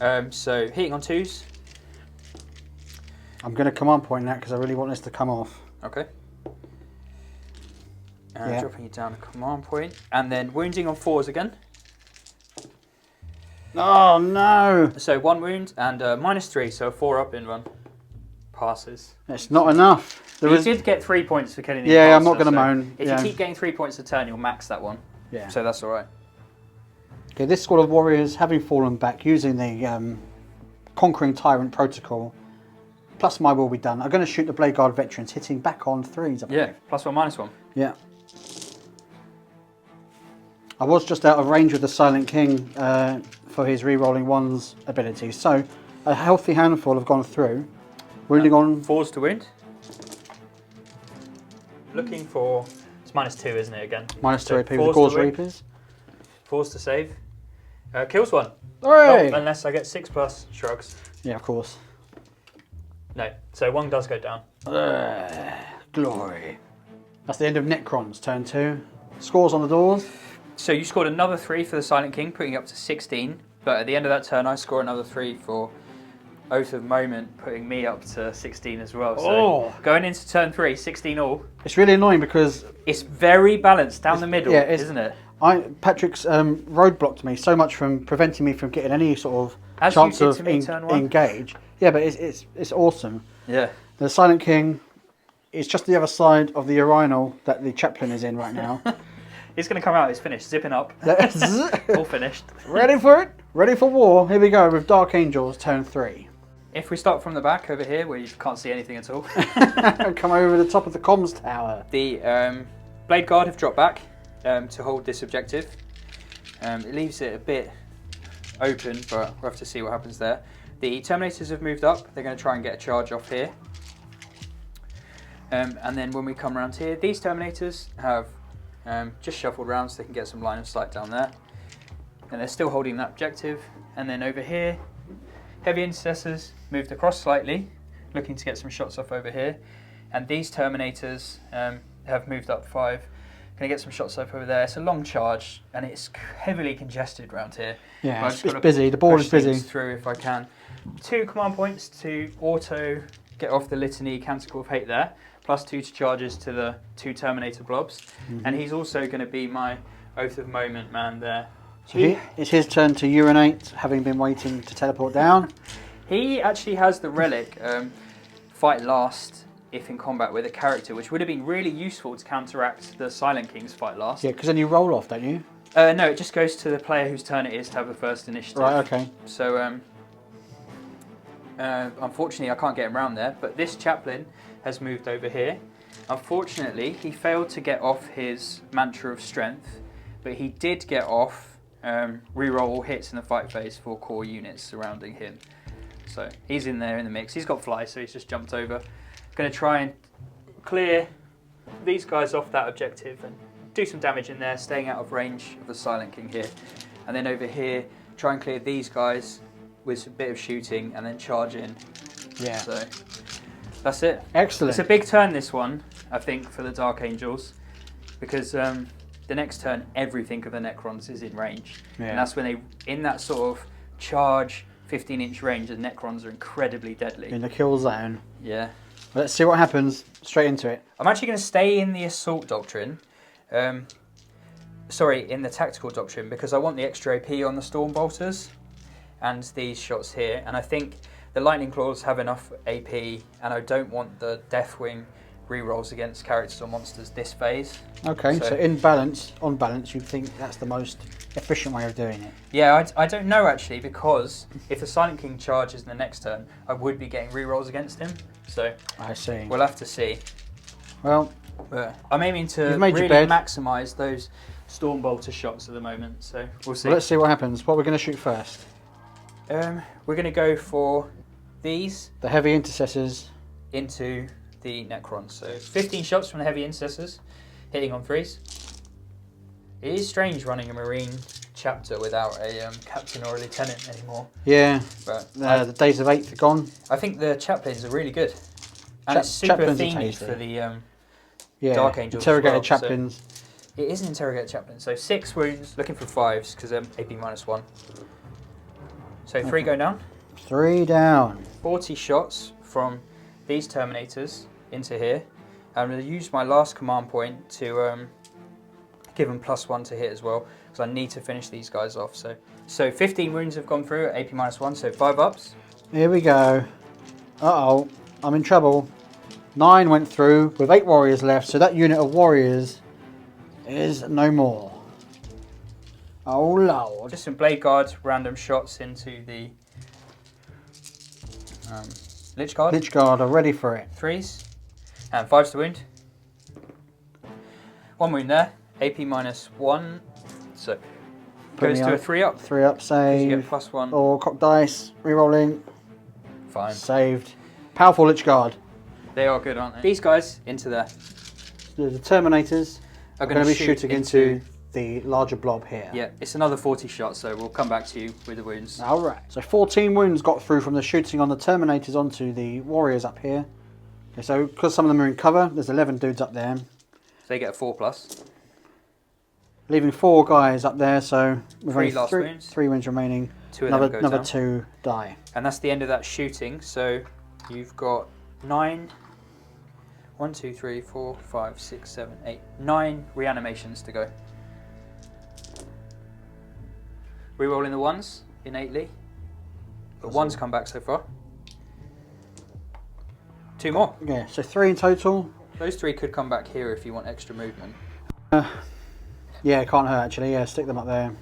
Yeah. So hitting on 2s. I'm going to command point that because I really want this to come off. Okay. And Yeah. dropping you down a command point. And then wounding on 4s again. Oh no! So 1 wound and -3, so a 4 up in run. Passes. It's not enough. You did get 3 points for killing the Yeah, I'm not Impulsor, going to so moan. If Yeah. you keep getting 3 points a turn, you'll max that one. Yeah. So that's alright. Okay, this squad of warriors, having fallen back using the Conquering Tyrant protocol, plus my will be done. I'm going to shoot the Blade Guard veterans, hitting back on 3s. I Yeah, believe. +1, -1. Yeah. I was just out of range with the Silent King for his re-rolling 1s ability, so a healthy handful have gone through. Wounding on 4s to wound. Looking for... It's -2, isn't it, again? -2 AP with the 4s to Gauze wound, Reapers. 4s to save. Kills 1. Hooray! Oh, unless I get 6+ shrugs. Yeah, of course. No, so 1 does go down. Glory. That's the end of Necrons, turn 2. Scores on the doors. So you scored another 3 for the Silent King, putting you up to 16. But at the end of that turn, I score another 3 for Oath of Moment, putting me up to 16 as well. So going into turn 3, 16 all. It's really annoying because It's very balanced down the middle, isn't it? Patrick's roadblocked me so much from preventing me from getting any sort of As you chance did of to me turn 1. engage. Yeah, but it's awesome. Yeah. The Silent King is just the other side of the urinal that the chaplain is in right now. It's going to come out, it's finished, zipping up. All finished. Ready for it? Ready for war? Here we go with Dark Angels, turn 3. If we start from the back over here, where you can't see anything at all. Come over the top of the comms tower. The Blade Guard have dropped back to hold this objective. It leaves it a bit open, but we'll have to see what happens there. The Terminators have moved up. They're going to try and get a charge off here. And then when we come around here, these Terminators have just shuffled around so they can get some line of sight down there. And they're still holding that objective. And then over here, Heavy Intercessors moved across slightly, looking to get some shots off over here. And these Terminators have moved up 5. Going to get some shots off over there. It's a long charge, and it's heavily congested around here. Yeah, But I've it's just gotta busy. The board is push things busy. through if I can. 2 command points to auto get off the Litany Canticle of Hate there, plus 2 charges to the 2 Terminator blobs. And he's also going to be my Oath of Moment man there So it's his turn to urinate, having been waiting to teleport down. He actually has the relic, fight last if in combat with a character, which would have been really useful to counteract the Silent King's fight last. Yeah, because then you roll off, don't you? No, it just goes to the player whose turn it is to have the first initiative. Right, okay. So, unfortunately, I can't get him around there, but this chaplain has moved over here. Unfortunately, he failed to get off his Mantra of Strength, but he did get off reroll all hits in the fight phase for core units surrounding him. So he's in there in the mix. He's got fly, so he's just jumped over. Going to try and clear these guys off that objective and do some damage in there, staying out of range of the Silent King here. And then over here, try and clear these guys with a bit of shooting and then charge in. Yeah. So that's it. Excellent. It's a big turn, this one, I think, for the Dark Angels, because the next turn, everything of the Necrons is in range. Yeah. And that's when they, in that sort of charge, 15-inch range, the Necrons are incredibly deadly. In the kill zone. Yeah. Let's see what happens. Straight into it. I'm actually going to stay in the Assault Doctrine. Sorry, in the Tactical Doctrine, because I want the extra AP on the Storm Bolters and these shots here. And I think the Lightning Claws have enough AP, and I don't want the Deathwing rerolls against characters or monsters this phase. Okay, so in balance, on balance, you think that's the most efficient way of doing it? Yeah, I don't know actually, because if the Silent King charges in the next turn, I would be getting rerolls against him. So I see. We'll have to see. Well, but I'm aiming to really maximise those Storm Bolter shots at the moment, so we'll see. Well, let's see what happens. What we're going to shoot first? We're going to go for these. The Heavy Intercessors. Into the Necrons. So 15 shots from the Heavy Intercessors, hitting on 3s. It is strange running a Marine chapter without a captain or a lieutenant anymore. Yeah, but the days of 8th are gone. I think the chaplains are really good. And it's super themed for the Dark Angels. Interrogator as well. chaplains. So it is an Interrogator chaplain. So 6 wounds, looking for 5s because AP -1. So 3 go down. 3 down. 40 shots from these Terminators into here. I'm going to use my last command point to give them +1 to hit as well, because I need to finish these guys off. So 15 wounds have gone through at AP -1, so 5 ups. Here we go. Uh-oh, I'm in trouble. 9 went through with 8 warriors left, so that unit of warriors is no more. Oh lord. Just some Blade Guard random shots into the Lich Guard. Lich Guard are ready for it. 3s and 5s to wound. 1 wound there. AP -1, so goes to a 3 up. 3 up save. You get +1. Or cock dice, re-rolling. Fine. Saved. Powerful Lich Guard. They are good, aren't they? These guys into there. The Terminators are going to be shooting into the larger blob here. Yeah, it's another 40 shots, so we'll come back to you with the wounds. Alright, so 14 wounds got through from the shooting on the Terminators onto the warriors up here. Okay, so because some of them are in cover, there's 11 dudes up there. So they get a 4+. Leaving 4 guys up there, so we've 3 only last wounds. 3 wounds remaining. 2 of them go another down. 2 die. And that's the end of that shooting, so you've got 9... 1, 2, 3, 4, 5, 6, 7, 8, 9 reanimations to go. Rerolling the 1s innately. But 1's come back so far. 2 more. Yeah, so 3 in total. Those 3 could come back here if you want extra movement. Yeah, it can't hurt actually. Yeah, stick them up there.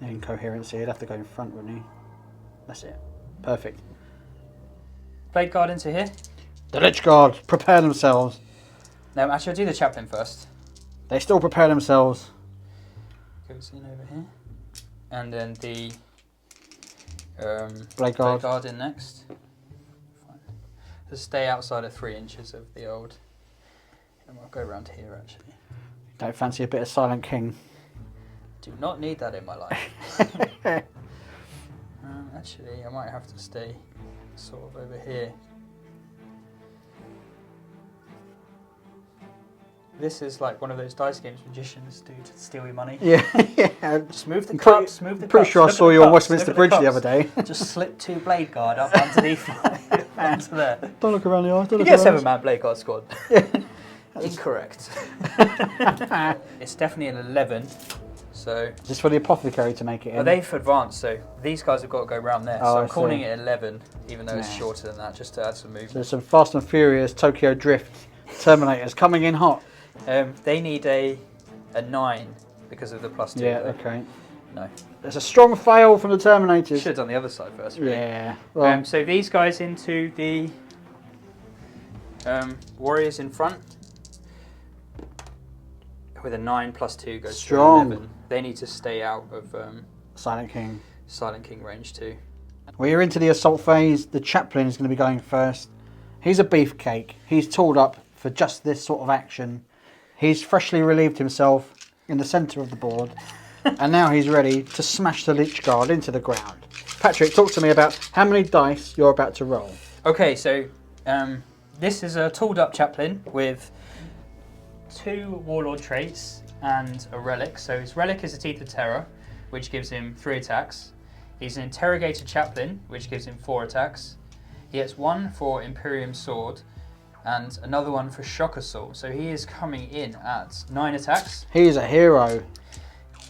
Incoherency, he'd have to go in front, wouldn't he? That's it. Perfect. Blade Guard into here. The Lich Guard prepare themselves. No, actually I'll do the Chaplain first. They still prepare themselves. Goes in over here. And then the Blade Guard. Guard in next. Fine. Just stay outside of 3 inches of the old. And we'll go around here actually. Don't fancy a bit of Silent King. Do not need that in my life. Actually, I might have to stay sort of over here. This is like one of those dice games magicians do to steal your money. Yeah, yeah. Just move the cups, move the cups. Pretty sure I saw you on Westminster Bridge the other day. Just slip 2 Blade Guard up underneath onto there. Don't look around the eyes. You get a 7-man Blade Guard squad. Incorrect. It's definitely an 11. So Is this for the apothecary to make it in? well, they've advanced, so these guys have got to go round there. Oh, So I I'm calling see. it 11, even though it's Yeah. shorter than that, just to add some movement. There's some Fast and Furious Tokyo Drift Terminators coming in hot. They need a 9 because of the +2. Yeah, though. okay. No. There's a strong fail from the Terminators. Should have done the other side first, really. Yeah. Well, So these guys into the warriors in front with a 9 +2 goes Strong. to 11. They need to stay out of Silent King. Silent King range too. We're into the assault phase. The chaplain is going to be going first. He's a beefcake. He's tooled up for just this sort of action. He's freshly relieved himself in the centre of the board. And now he's ready to smash the Lich Guard into the ground. Patrick, talk to me about how many dice you're about to roll. Okay, so this is a tooled up chaplain with 2 warlord traits and a relic. So his relic is a Teeth of Terror, which gives him 3 attacks. He's an interrogator chaplain, which gives him 4 attacks. He gets 1 for Imperium Sword and another one for Shock Assault. So he is coming in at 9 attacks. He's a hero.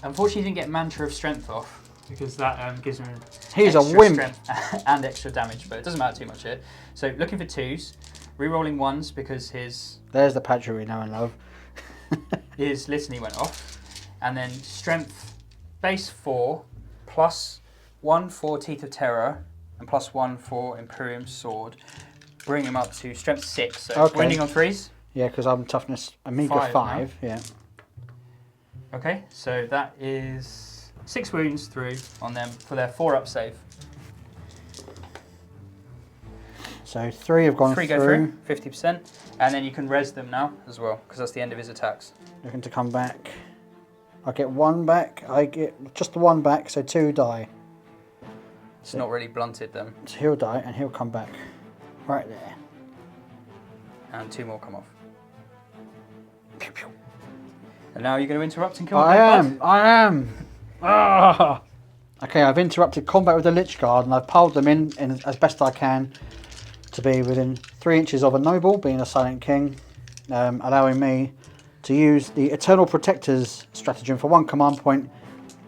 Unfortunately, he didn't get Mantra of Strength off because that gives him He's a extra wimp. strength and extra damage, but it doesn't matter too much here. So looking for 2s, re-rolling 1s because his There's the Patrick we know and love. his litany went off, and then Strength base 4 plus 1 for Teeth of Terror and plus 1 for Imperium Sword, bring him up to Strength 6. So Okay. wounding on 3s. Yeah, because I'm toughness Amiga 5 5. Yeah. Okay, so that is 6 wounds through on them for their 4-up save. So 3 have gone 3 go through, 50%, and then you can res them now as well, because that's the end of his attacks. Looking to come back. I get 1 back. I get just the 1 back, so 2 die. It's not really blunted them, So he'll die and he'll come back. Right there. and 2 more come off. And now you're going to interrupt and kill I the am. I am. Ah. Okay, I've interrupted combat with the Lich Guard and I've piled them in as best I can to be within 3 inches of a noble, being a Silent King, allowing me to use the Eternal Protector's stratagem for 1 command point,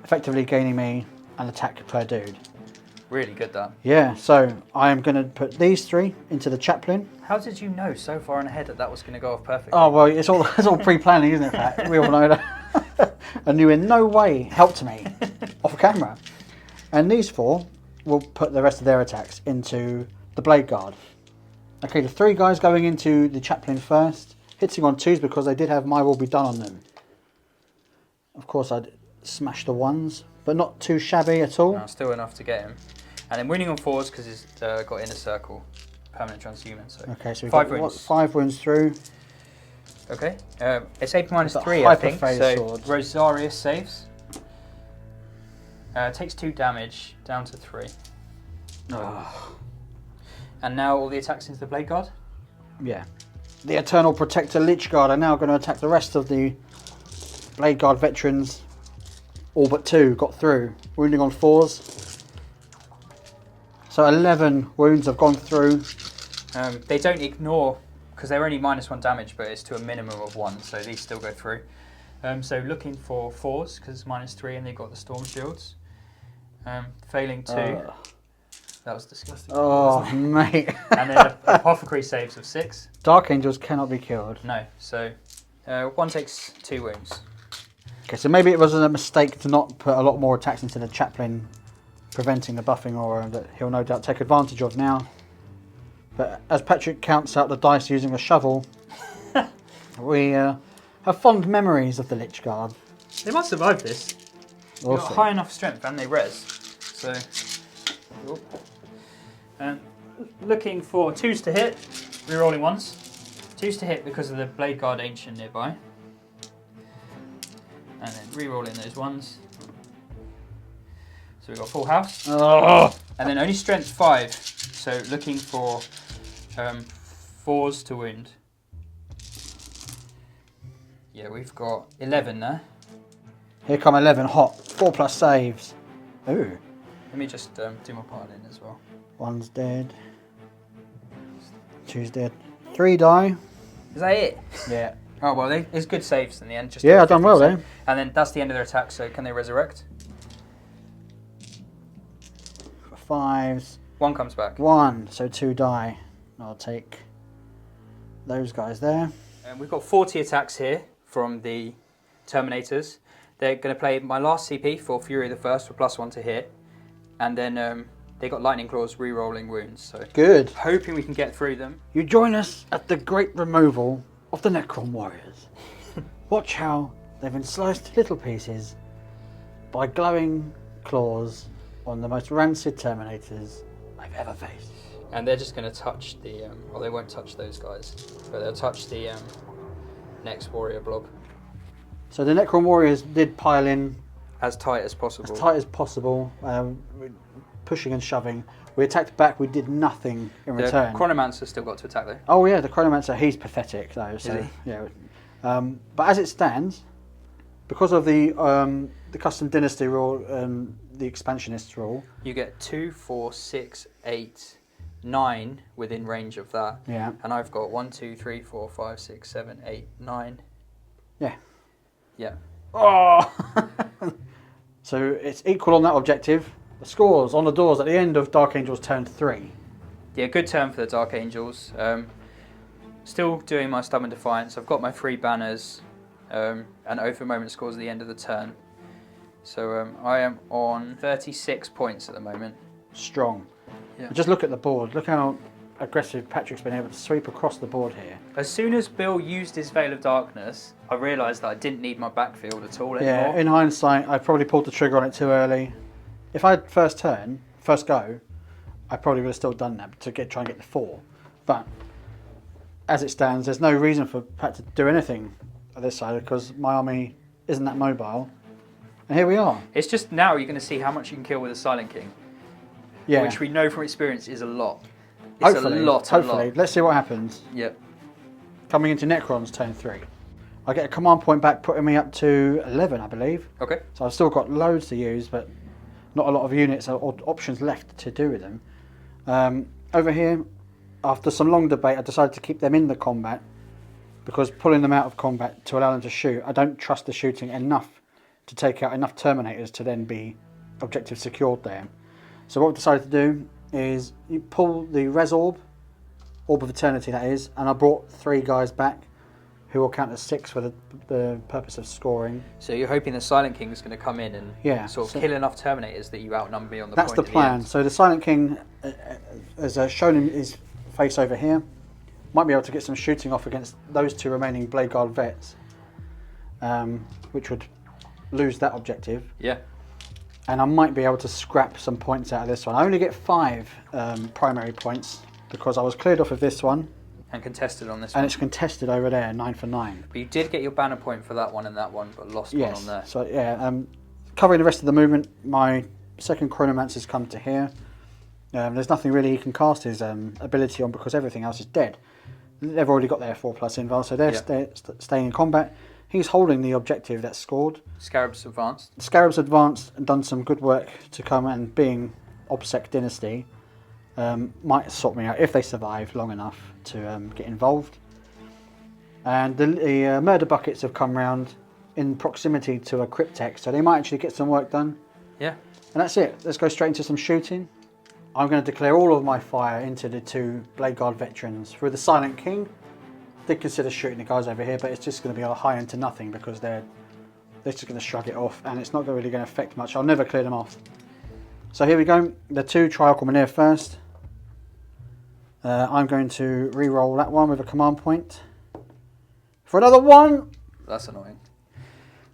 effectively gaining me an attack per dude. Really good, that. Yeah, so I am going to put these 3 into the chaplain. How did you know so far in ahead that was going to go off perfectly? Oh, well, it's all pre-planning, isn't it, Pat? We all know that. And you in no way helped me off camera. And these 4 will put the rest of their attacks into the Blade Guard. Okay, the 3 guys going into the chaplain first, hitting on 2s because they did have My Will Be Done on them. Of course, I'd smash the 1s, but not too shabby at all. No, still enough to get him. And then winning on 4s because he's got Inner Circle, permanent transhuman. So Okay, so we've 5 got wounds. 5 wounds through. Okay, it's AP minus It's a 3, I think. hyper-phase So sword. Rosarius saves. Takes 2 damage, down to 3. Oh. And now all the attacks into the Blade Guard. Yeah. The Eternal Protector Lich Guard are now going to attack the rest of the Blade Guard veterans. All but 2 got through, wounding on 4s. So 11 wounds have gone through. They don't ignore, because they're only -1 damage, but it's to a minimum of 1, so these still go through. So looking for 4s, because it's -3 and they've got the Storm Shields. Failing 2. That was disgusting. Oh, mate. And then Apothecary saves of 6. Dark Angels cannot be killed. No, so 1 takes 2 wounds. Okay, so maybe it was a mistake to not put a lot more attacks into the chaplain, preventing the buffing aura that he'll no doubt take advantage of now. But as Patrick counts out the dice using a shovel, we have fond memories of the Lich Guard. They must survive this. We'll They've got see. high enough strength and they res. So, looking for 2s to hit, rerolling 1s. 2s to hit because of the Blade Guard Ancient nearby. And then rerolling those 1s. So we've got full house. Oh. And then only strength 5. So looking for 4s to wound. Yeah, we've got 11 there. Here come 11 hot, 4+ saves. Ooh. Let me just do my part in as well. 1's dead. 2's dead. 3 die. Is that it? Yeah. Oh well, it's good saves in the end. Just Yeah, I've done well there. And then that's the end of their attack. So can they resurrect? 5s. 1 comes back. 1, so 2 die. I'll take those guys there. And we've got 40 attacks here from the Terminators. They're going to play my last CP for Fury the First for +1 to hit, and then they got Lightning Claws, re-rolling wounds. So good. Hoping we can get through them. You join us at the great removal of the Necron warriors. Watch how they've been sliced to little pieces by glowing claws on the most rancid Terminators I've ever faced. And they're just going to touch the, well, they won't touch those guys, but they'll touch the next warrior blob. So the Necron warriors did pile in as tight as possible. As tight as possible, pushing and shoving. We attacked back, we did nothing in return. The Chronomancer still got to attack though. Oh yeah, the Chronomancer, he's pathetic though. So yeah. But as it stands, because of the custom dynasty rule and the expansionist rule, you get 2, 4, 6, 8, 9 within range of that. Yeah. And I've got 1, 2, 3, 4, 5, 6, 7, 8, 9. Yeah. Yeah. Oh. So it's equal on that objective. The scores on the doors at the end of Dark Angels turn 3. Yeah, good turn for the Dark Angels. Still doing my Stubborn Defiance. I've got my 3 banners and Oath of Moment scores at the end of the turn. So I am on 36 points at the moment. Strong. Yeah. Just look at the board. Look how aggressive Patrick's been able to sweep across the board here. As soon as Bill used his Veil of Darkness, I realised that I didn't need my backfield at all anymore. Yeah, in hindsight, I probably pulled the trigger on it too early. If I had first go, I probably would have still done that to try and get the 4. But as it stands, there's no reason for Pat to do anything on this side because my army isn't that mobile. And here we are. It's just now you're going to see how much you can kill with a Silent King. Yeah. Which we know from experience is a lot. It's hopefully. Let's see what happens. Yep. Coming into Necrons turn 3. I get a command point back putting me up to 11, I believe. Okay. So I've still got loads to use, but not a lot of units or options left to do with them. Over here, after some long debate, I decided to keep them in the combat because pulling them out of combat to allow them to shoot, I don't trust the shooting enough to take out enough Terminators to then be objective secured there. So what we decided to do is you pull the Res Orb of Eternity that is, and I brought 3 guys back who will count as 6 for the purpose of scoring. So you're hoping the Silent King is going to come in and sort of kill enough Terminators that you outnumber me on the point. That's the plan. So the Silent King, as shown in his face over here, might be able to get some shooting off against those 2 remaining Blade Guard vets, which would lose that objective. Yeah. And I might be able to scrap some points out of this one. I only get 5 primary points because I was cleared off of this one. And contested on this one. And it's contested over there, 9 for 9. But you did get your banner point for that one and that one, but lost one on there. So yeah, covering the rest of the movement, my second Chronomancer's come to here. There's nothing really he can cast his ability on because everything else is dead. They've already got their 4+ inval, so they're staying in combat. He's holding the objective that's scored. Scarabs advanced. Scarabs advanced and done some good work to come, and being OBSEC Dynasty might sort me out if they survive long enough to get involved. And the murder buckets have come round in proximity to a cryptek, so they might actually get some work done. Yeah. And that's it. Let's go straight into some shooting. I'm going to declare all of my fire into the 2 Blade Guard veterans. Through the Silent King, did consider shooting the guys over here, but it's just going to be a high into nothing because they're just going to shrug it off, and it's not really going to affect much. I'll never clear them off. So here we go. The 2 Trial Commander first. I'm going to re-roll that one with a command point for another 1. That's annoying.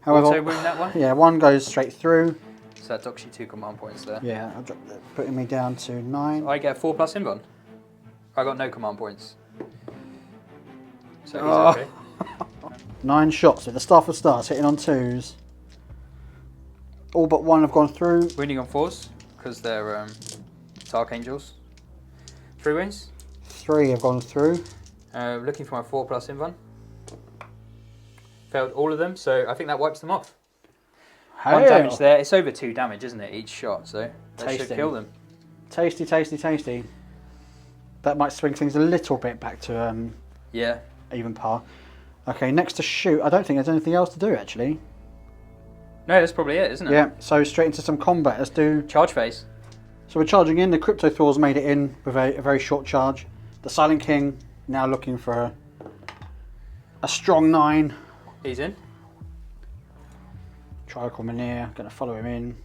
However, auto wound that one? Yeah, 1 goes straight through. So that docks you 2 command points there. Yeah, I'll drop that, putting me down to 9. I get 4+ invuln. I got no command points. So he's okay. 9 shots with the Staff of Stars hitting on 2s. All but 1 have gone through. Wounding on 4s because they're Dark Angels. 3 wounds. 3 have gone through. Looking for my 4+ invuln. Failed all of them, so I think that wipes them off. Hey. 1 damage there. It's over 2 damage, isn't it, each shot? So that should kill them. Tasty, tasty, tasty. That might swing things a little bit back to even par. Okay, next to shoot, I don't think there's anything else to do actually. No, that's probably it, isn't it? Yeah, so straight into some combat. Let's do... Charge phase. So we're charging in. The Crypto Thrall's made it in with a very short charge. The Silent King now looking for a strong 9. He's in. Triacle Minear, going to follow him in.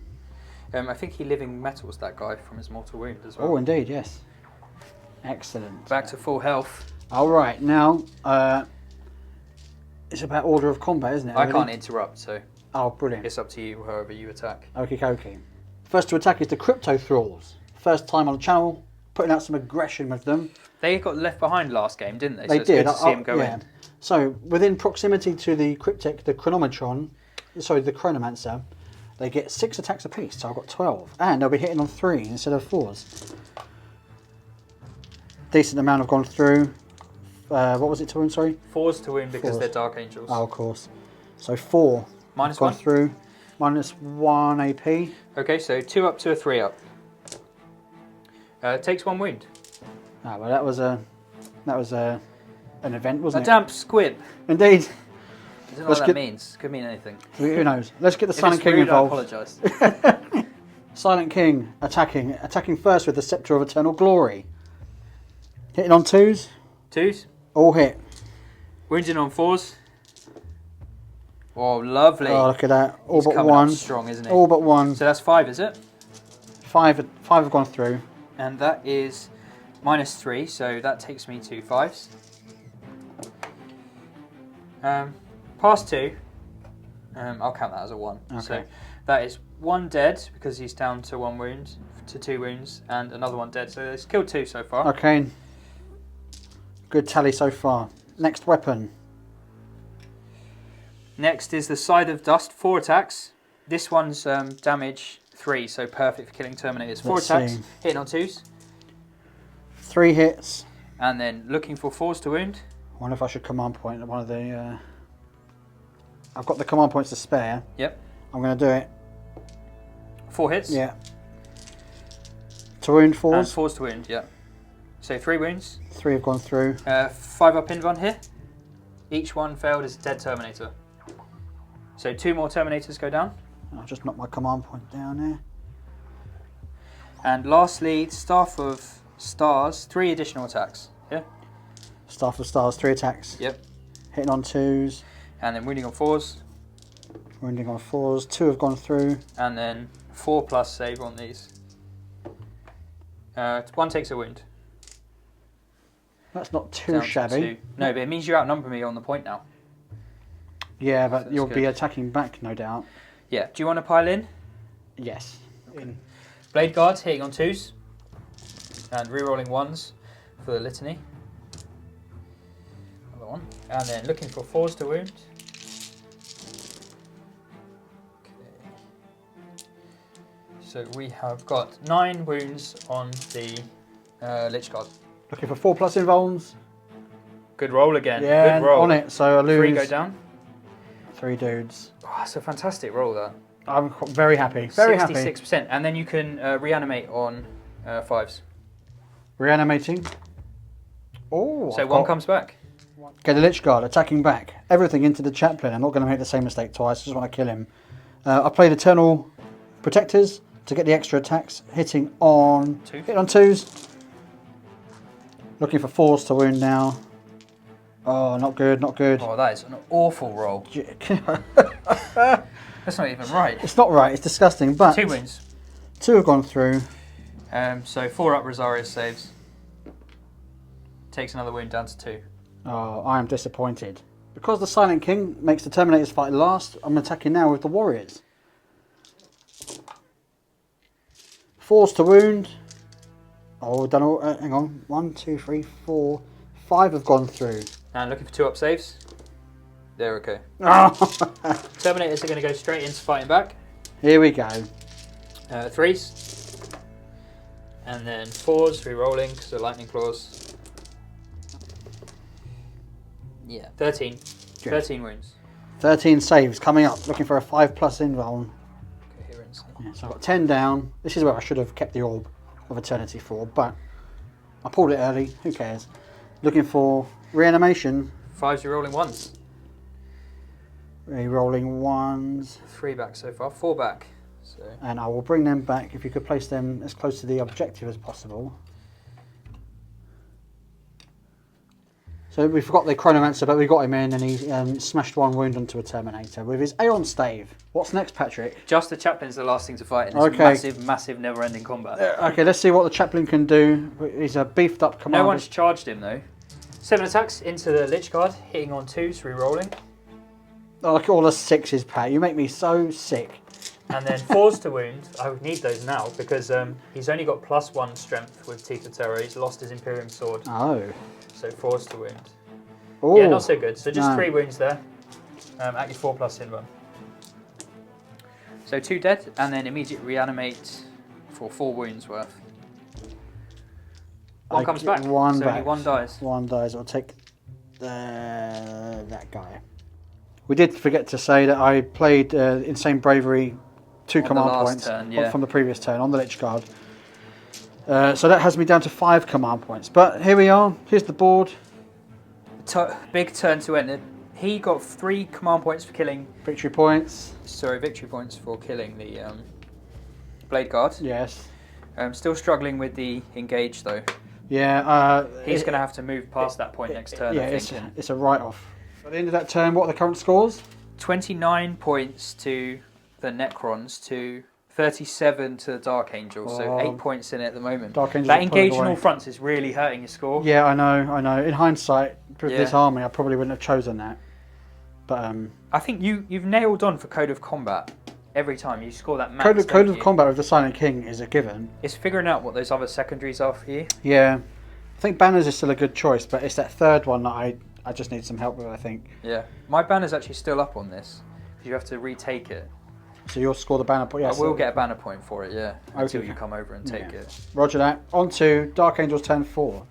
I think he living metals that guy from his mortal wound as well. Oh, indeed, yes. Excellent. Back to full health. All right, now it's about order of combat, isn't it? I can't interrupt, so Oh, brilliant. it's up to you, however you attack. Okie dokie. First to attack is the Crypto Thralls. First time on the channel, putting out some aggression with them. They got left behind last game, didn't they? They So it's did. good to see him go in. So within proximity to the Cryptic, the Chronomancer, they get 6 attacks apiece. So I've got 12, and they'll be hitting on 3 instead of 4s. Decent amount have gone through. What was it to win? Sorry. 4s to win because 4s. they're Dark Angels. Oh, of course. So 4 Minus gone 1. through. -1 AP. Okay, so 2 up to a 3 up. Takes 1 wound. Ah, well, that was an event, A wasn't it? damp squib. Indeed. I don't know Let's what get- that means. Could mean anything. Who knows? Let's get the If Silent it's King rude, I involved. apologise. Silent King attacking first with the Scepter of Eternal Glory. Hitting on 2s, 2s. all hit. Wounding on 4s. Oh, lovely. Oh, look at that! All He's but coming one. up strong, isn't he? All but one. So that's 5, is it? 5 have gone through. And that is -3, so that takes me to 5s. Past 2, I'll count that as a 1. Okay. So that is 1 dead because he's down to 1 wound, to 2 wounds, and another 1 dead. So he's killed 2 so far. Okay. Good tally so far. Next weapon. Next is the Scythe of Dust, 4 attacks. This one's damage 3, so perfect for killing Terminators. 4 Let's attacks, see. hitting on 2s, 3 hits. and then looking for 4s to wound. I wonder if I should command point at one of the... I've got the command points to spare. Yep. I'm going to do it. 4 hits. Yeah. To wound 4s. And 4s to wound, yeah. So 3 wounds. 3 have gone through. 5 up invuln here. Each one failed as a dead Terminator. So 2 more Terminators go down. I'll just knock my command point down there. And lastly, Staff of Stars, 3 additional attacks. Yeah? Staff of Stars, 3 attacks. Yep. Hitting on 2s. And then wounding on 4s. Wounding on 4s. 2 have gone through. And then 4+ save on these. 1 takes a wound. That's not too Down to shabby. 2. No, but it means you outnumber me on the point now. Yeah, but That's you'll be good. attacking back, no doubt. Yeah. Do you want to pile in? Yes. In. Blade Guards hitting on 2s. And re-rolling 1s for the litany. Another one. And then looking for 4s to wound. Okay. So we have got 9 wounds on the Lich Guard. Looking for 4+ invulns. Good roll again. Yeah, Good roll. on it. So I lose 3 go down. 3 dudes. Oh, that's a fantastic roll, that. I'm very happy. Very happy. 66%. And then you can reanimate on 5s. Reanimating. Oh. So 1 comes back. Get the Lich Guard attacking back. Everything into the chaplain. I'm not going to make the same mistake twice. I just want to kill him. I played Eternal Protectors to get the extra attacks. Hitting on 2. Hit on 2s. Looking for 4s to wound now. Oh, not good, not good. Oh, that is an awful roll. That's not even right. It's not right, it's disgusting, but 2 wounds. 2 have gone through. So 4 up Rosarius saves. Takes another wound down to 2. Oh, I am disappointed. Because the Silent King makes the Terminators fight last, I'm attacking now with the Warriors. 4s to wound. Oh, done all. Hang on. 1, 2, 3, 4, 5 have gone through. And looking for 2 up saves. They're okay. Oh. Terminators are going to go straight into fighting back. Here we go. 3s. And then 4s, re-rolling because they're lightning claws. Yeah, 13. Good. 13 wounds. 13 saves coming up. Looking for a 5+ invuln. Coherence. Yeah, so I've got 10 down. This is where I should have kept the Orb of Eternity for, but I pulled it early. Who cares? Looking for reanimation. 5s, re-rolling 1s. Re-rolling ones. 3 back so far, 4 back. So. And I will bring them back if you could place them as close to the objective as possible. So we forgot the Chronomancer, but we got him in and he smashed 1 wound onto a Terminator with his Aeon Stave. What's next, Patrick? Just the Chaplain's the last thing to fight in this massive, never-ending combat. Okay, let's see what the Chaplain can do. He's a beefed up commander. No one's charged him though. 7 attacks into the Lich Guard, hitting on 2s, re-rolling. Oh, look at all the 6s, Pat. You make me so sick. And then 4s to wound. I would need those now because he's only got +1 strength with Teeth of Terror. He's lost his Imperium Sword. Oh. So 4s to wound. Ooh, yeah, not so good. So just 3 wounds there. At your 4+ sin 1. So 2 dead, and then immediate reanimate for 4 wounds worth. 1 comes back. 1 so back. only 1 dies. 1 dies. I'll take that guy. We did forget to say that I played Insane Bravery 2 on command the last points turn, yeah. from the previous turn on the Lich Guard. So that has me down to 5 command points. But here we are. Here's the board. Big turn to end. He got 3 command points for killing. Victory points. Sorry, victory points for killing the Blade Guard. Yes. Still struggling with the engage though. Yeah. He's going to have to move past that point next turn. Yeah, it's a write-off. At the end of that turn, what are the current scores? 29 points to the Necrons to 37 to the Dark Angels, so 8 points in it at the moment. Dark Angels that engage on all fronts is really hurting your score. Yeah, I know. In hindsight, with this army, I probably wouldn't have chosen that. But I think you've nailed on for Code of Combat every time. You score that max. Code of Combat with the Silent King is a given. It's figuring out what those other secondaries are for you. Yeah. I think Banners is still a good choice, but it's that third one that I just need some help with, I think. Yeah. My banner's actually still up on this. You have to retake it. So you'll score the banner point? Yes. I will get a banner point for it, yeah. Until you come over and take it. Roger that. On to Dark Angels turn 4.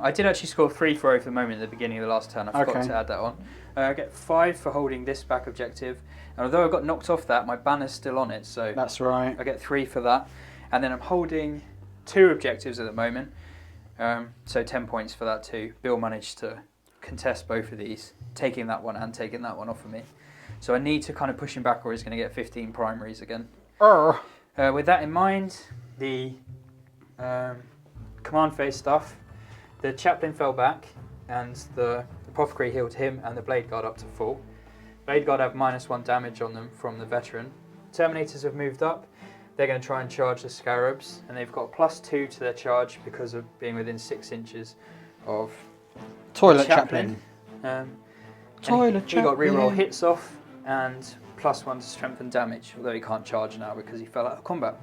I did actually score 3 for over the moment at the beginning of the last turn. I forgot to add that on. I get 5 for holding this back objective. And although I got knocked off that, my banner's still on it. So that's right. I get 3 for that. And then I'm holding 2 objectives at the moment. So 10 points for that too. Bill managed to contest both of these, taking that one and taking that one off of me. So I need to kind of push him back or he's going to get 15 primaries again. With that in mind, the command phase stuff, the Chaplain fell back and the Apothecary healed him and the Blade Guard up to full. Blade Guard have -1 damage on them from the Veteran. Terminators have moved up. They're going to try and charge the Scarabs, and they've got +2 to their charge because of being within 6 inches of Toilet Chaplain. He got reroll hits off and +1 to strength and damage, although he can't charge now because he fell out of combat.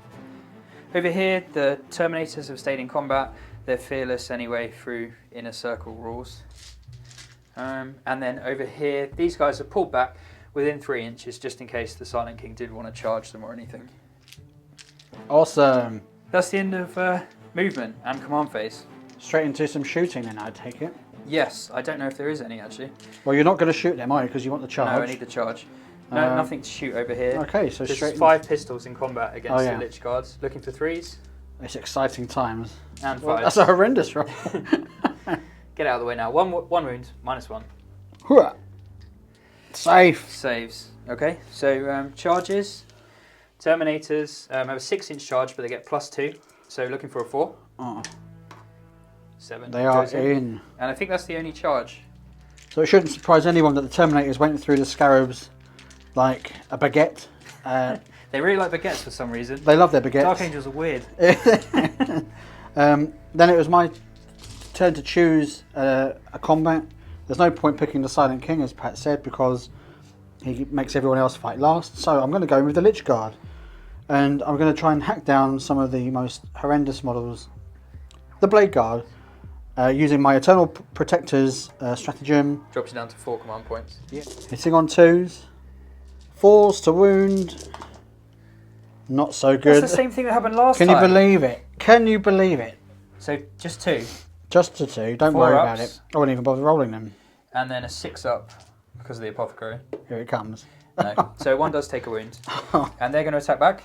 Over here, the Terminators have stayed in combat. They're fearless anyway through inner circle rules. And then over here, these guys are pulled back within 3 inches just in case the Silent King did want to charge them or anything. Awesome. That's the end of movement and command phase. Straight into some shooting then, I take it. Yes, I don't know if there is any actually. Well, you're not going to shoot them, are you? Because you want the charge. No, I need the charge. No, nothing to shoot over here. Okay, so there's straight 5 pistols in combat against the Lich Guards. Looking for 3s. It's exciting times. And 5s. Well, that's a horrendous roll. Get out of the way now. One wound, -1. Safe. Saves. Okay, so charges. Terminators have a 6-inch charge, but they get +2. So looking for a 4. 7. They are in. And I think that's the only charge. So it shouldn't surprise anyone that the Terminators went through the Scarabs like a baguette. They really like baguettes for some reason. They love their baguettes. Dark Angels are weird. Then it was my turn to choose a combat. There's no point picking the Silent King, as Pat said, because he makes everyone else fight last. So I'm going to go with the Lich Guard. And I'm going to try and hack down some of the most horrendous models. The Blade Guard, using my Eternal Protector's stratagem. Drops you down to 4 command points. Yeah. Hitting on 2s. 4s to wound. Not so good. That's the same thing that happened last time. Can you believe it? Can you believe it? So just 2. Just to 2. Don't worry about it. I wouldn't even bother rolling them. And then a 6 up because of the Apothecary. Here it comes. No. So 1 does take a wound. And they're going to attack back.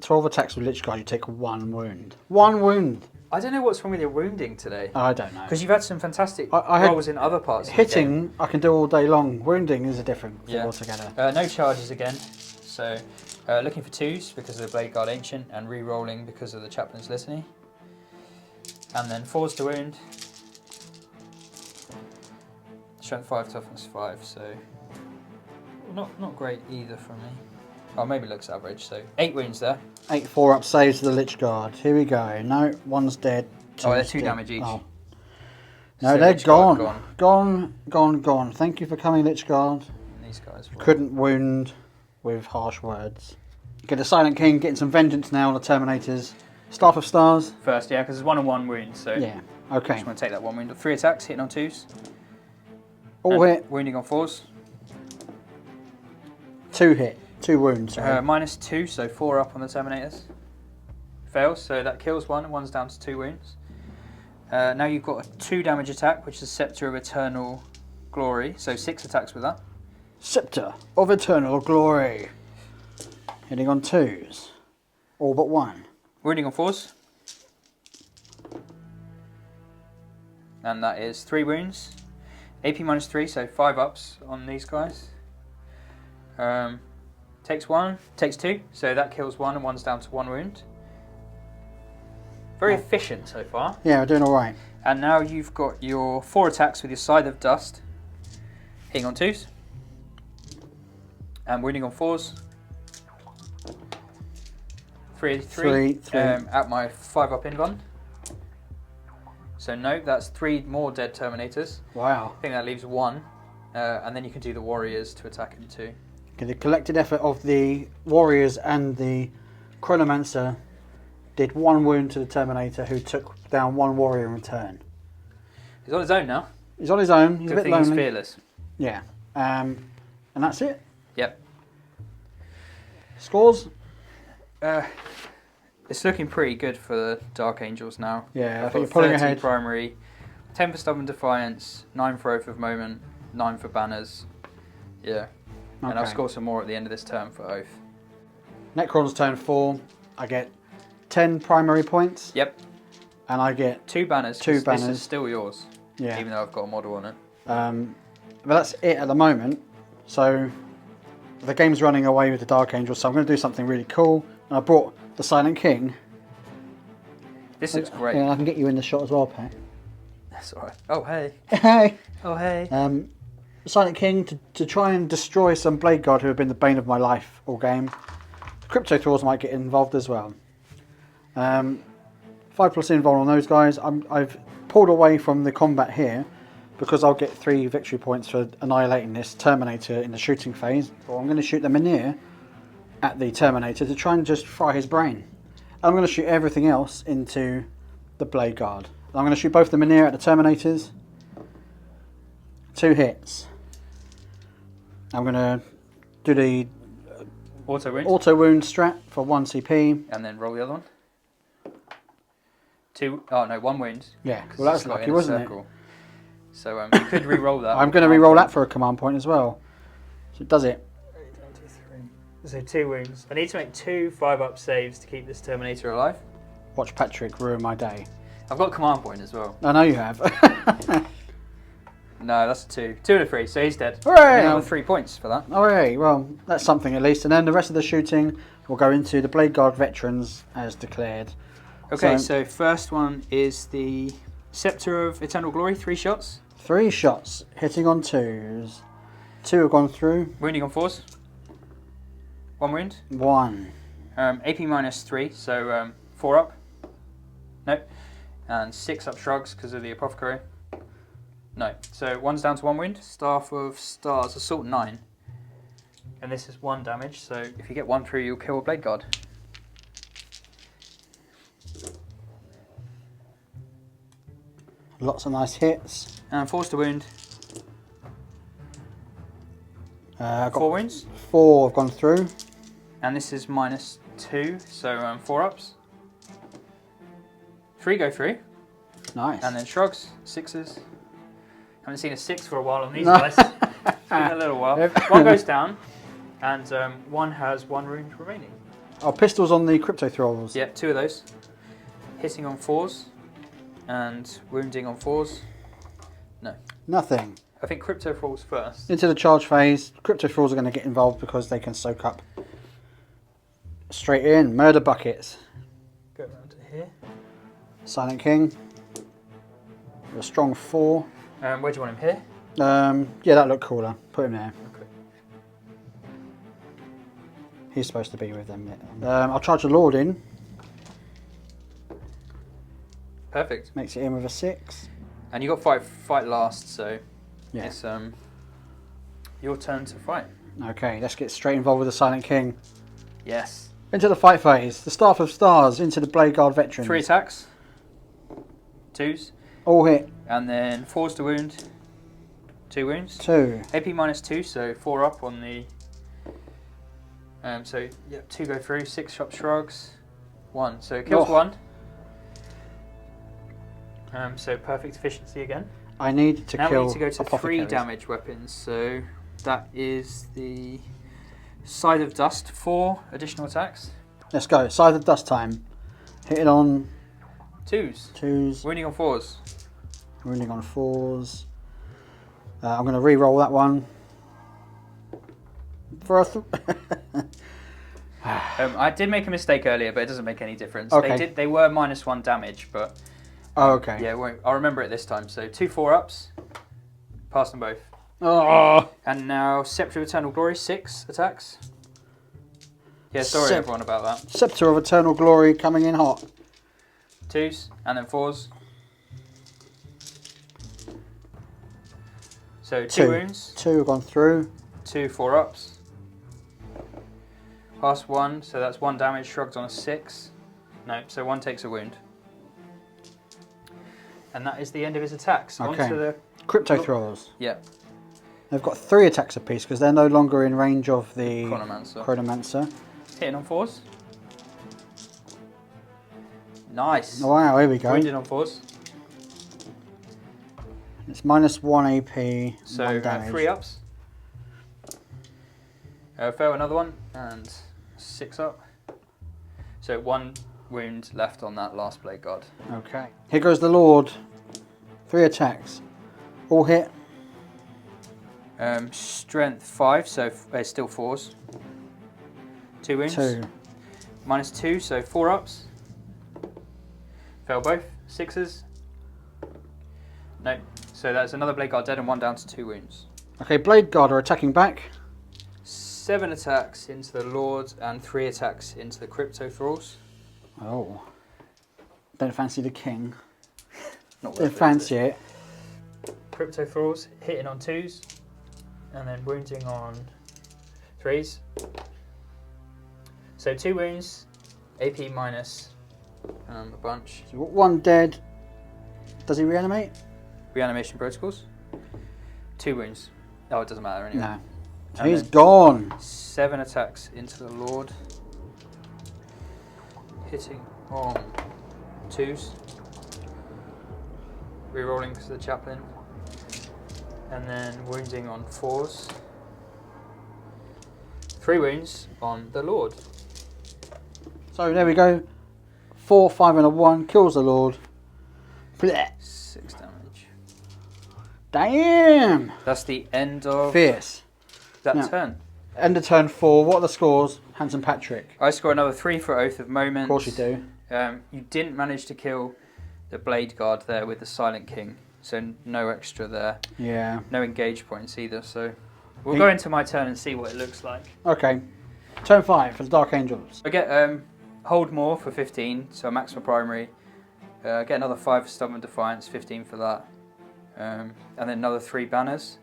12 attacks with Lich Guard, you take 1 wound. 1 wound. I don't know what's wrong with your wounding today. I don't know. Because you've had some fantastic I rolls in other parts of hitting, the game. I can do all day long. Wounding is a different thing altogether. No charges again. So, looking for 2s because of the Blade Guard Ancient, and re-rolling because of the Chaplain's Litany. And then 4s to wound. Strength 5, toughness 5, so not great either for me. Oh, maybe looks average, so 8 wounds there. 8 4-up saves to the Lich Guard. Here we go. No, one's dead. They're 2 damage each. Oh. No, So they're Lich Guard gone. Thank you for coming, Lich Guard. And these guys couldn't wound with harsh words. Okay, the Silent King getting some vengeance now on the Terminators. Staff of Stars. First, yeah, because it's 1-on-1 wound, so yeah, okay. Just want to take that 1 wound. 3 attacks, hitting on 2s. All hit. Wounding on 4s. 2 hit. 2 wounds. -2, so 4 up on the Terminators. Fails, so that kills 1, and 1's down to 2 wounds. Now you've got a 2 damage attack, which is Scepter of Eternal Glory, so 6 attacks with that. Scepter of Eternal Glory. Hitting on 2s. All but 1. Wounding on 4s. And that is 3 wounds. AP -3, so 5 ups on these guys. Takes 1, takes 2, so that kills 1 and 1's down to 1 wound. Very efficient so far. Yeah, we're doing alright. And now you've got your 4 attacks with your Scythe of Dust. Hitting on 2s. And wounding on 4s. 3 at my 5 up invuln. So no, that's 3 more dead Terminators. Wow. I think that leaves 1. And then you can do the Warriors to attack him too. Okay, the collected effort of the Warriors and the Chronomancer did 1 wound to the Terminator, who took down 1 Warrior in return. He's on his own now. He's on his own. He's Good a bit thing lonely. he's fearless. Yeah. And that's it. Yep. Scores? It's looking pretty good for the Dark Angels now. Yeah, I I've think you're got pulling 30 ahead. primary, 10 for Stubborn Defiance, 9 for Oath of Moment, 9 for Banners. Yeah. And I'll Okay. score some more at the end of this term for Oath. Necrons turn 4. I get 10 primary points. Yep. And I get 2 banners. 2 This banners. is still yours. Yeah. Even though I've got a model on it. But that's it at the moment. So the game's running away with the Dark Angels, so I'm going to do something really cool. And I brought the Silent King. This looks great. Yeah, I can get you in the shot as well, Pat. That's alright. Oh, hey. Hey! Oh, hey. Silent King to try and destroy some Blade Guard who have been the bane of my life all game. Crypto Thralls might get involved as well. 5+ invuln on those guys. I've pulled away from the combat here because I'll get 3 victory points for annihilating this Terminator in the shooting phase. Or I'm going to shoot the Mynir at the Terminator to try and just fry his brain. And I'm going to shoot everything else into the Blade Guard. I'm going to shoot both the Mynir at the Terminators. 2 hits. I'm going to do the auto wound strat for 1 CP. And then roll the other one. 1 wound. Yeah, well that's lucky, wasn't it? So you could re-roll that. I'm going to re-roll that for a command point as well. So it does it. 3. So 2 wounds. I need to make 2 5-up saves to keep this Terminator alive. Watch Patrick ruin my day. I've got command point as well. I know you have. No, that's a 2. 2 and a 3, so he's dead. Hooray! I 3 points for that. Alright, well, that's something at least. And then the rest of the shooting will go into the Blade Guard veterans as declared. Okay, so first one is the Scepter of Eternal Glory, 3 shots. 3 shots, hitting on 2s. 2 have gone through. Wounding on 4s. 1 wound. 1. AP -3, so 4 up. Nope. And 6 up shrugs because of the Apothecary. No. So 1's down to 1 wound. Staff of Stars, Assault 9. And this is 1 damage, so if you get 1 through, you'll kill a Blade Guard. Lots of nice hits. And 4's to wound. I've got 4 wounds. 4 have gone through. And this is -2, so 4 ups. 3 go through. Nice. And then shrugs, 6s. Haven't seen a 6 for a while on these guys. It's been a little while. 1 goes down, and 1 has 1 wound remaining. Oh, pistols on the Crypto Thralls. Yeah, 2 of those. Hitting on 4s. And wounding on 4s. No. Nothing. I think Crypto Thralls first. Into the charge phase. Crypto Thralls are going to get involved because they can soak up. Straight in. Murder buckets. Go around to here. Silent King. A strong 4. Where do you want him here? Yeah, that looked cooler. Put him there. Okay. He's supposed to be with them. I'll charge the Lord in. Perfect. Makes it in with a 6. And you got fight last, so Yeah. it's your turn to fight. Okay, let's get straight involved with the Silent King. Yes. Into the fight phase. The Staff of Stars into the Blade Guard veterans. 3 attacks. 2s. All hit. And then 4s to wound. 2 wounds. 2. AP -2, so 4 up on the. So yeah, 2 go through. 6 sharp shrugs. 1. So it kills 1. So perfect efficiency again. I need to now kill we need to go to 3 apothecaries. damage weapons. So that is the Scythe of Dust. 4 additional attacks. Let's go. Scythe of Dust time. Hitting on 2s. 2s. Wounding on 4s. Wounding on 4s. I'm going to re-roll that one. For a I did make a mistake earlier, but it doesn't make any difference. Okay. They were -1 damage, but Oh, okay. yeah, I'll remember it this time. So 2 4-ups. Pass them both. Oh. And now Scepter of Eternal Glory, 6 attacks. Yeah, sorry everyone about that. Scepter of Eternal Glory coming in hot. 2s and then 4s. So 2 wounds. 2 have gone through. 2 4-ups. Pass 1, so that's 1 damage, shrugged on a 6. No, so 1 takes a wound. And that is the end of his attacks. Okay. Onto the Crypto Thralls. Yeah. They've got 3 attacks apiece because they're no longer in range of the Chronomancer. Hitting on 4s. Nice. Oh, wow, here we go. Wounded on 4s. It's -1 AP, So 1 damage. 3 ups. Fail another one, and 6 up. So 1 wound left on that last Blade Guard. Okay. Here goes the Lord. 3 attacks. All hit. Strength 5, so still 4s. 2 wounds. 2. -2, so 4 ups. Fail both. 6s. No. So that's another Blade Guard dead and 1 down to 2 wounds. Okay, Blade Guard are attacking back. 7 attacks into the Lord and 3 attacks into the Crypto Thralls. Oh. Don't fancy the King. Not Don't fancy it. Crypto Thralls hitting on 2s and then wounding on 3s. So 2 wounds, AP minus a bunch. So we've got 1 dead. Does he reanimate? Reanimation protocols. 2 wounds. Oh, it doesn't matter anyway. No. So And he's then gone. 7 attacks into the Lord. Hitting on 2s. Rerolling to the Chaplain. And then wounding on 4s. 3 wounds on the Lord. So there we go. 4, 5 and a 1. Kills the Lord. Blech. 6 damage. Damn. That's the end of Fierce. that Now, turn. End of turn 4. What are the scores? Handome Patrick. I score another 3 for Oath of Moment. Of course you do. You didn't manage to kill the Blade Guard there with the Silent King, so no extra there. Yeah. No engage points either, so we'll go into my turn and see what it looks like. Okay. Turn 5 for the Dark Angels. I get Hold More for 15, so max for primary. Get another 5 for Stubborn Defiance, 15 for that. And then another 3 banners.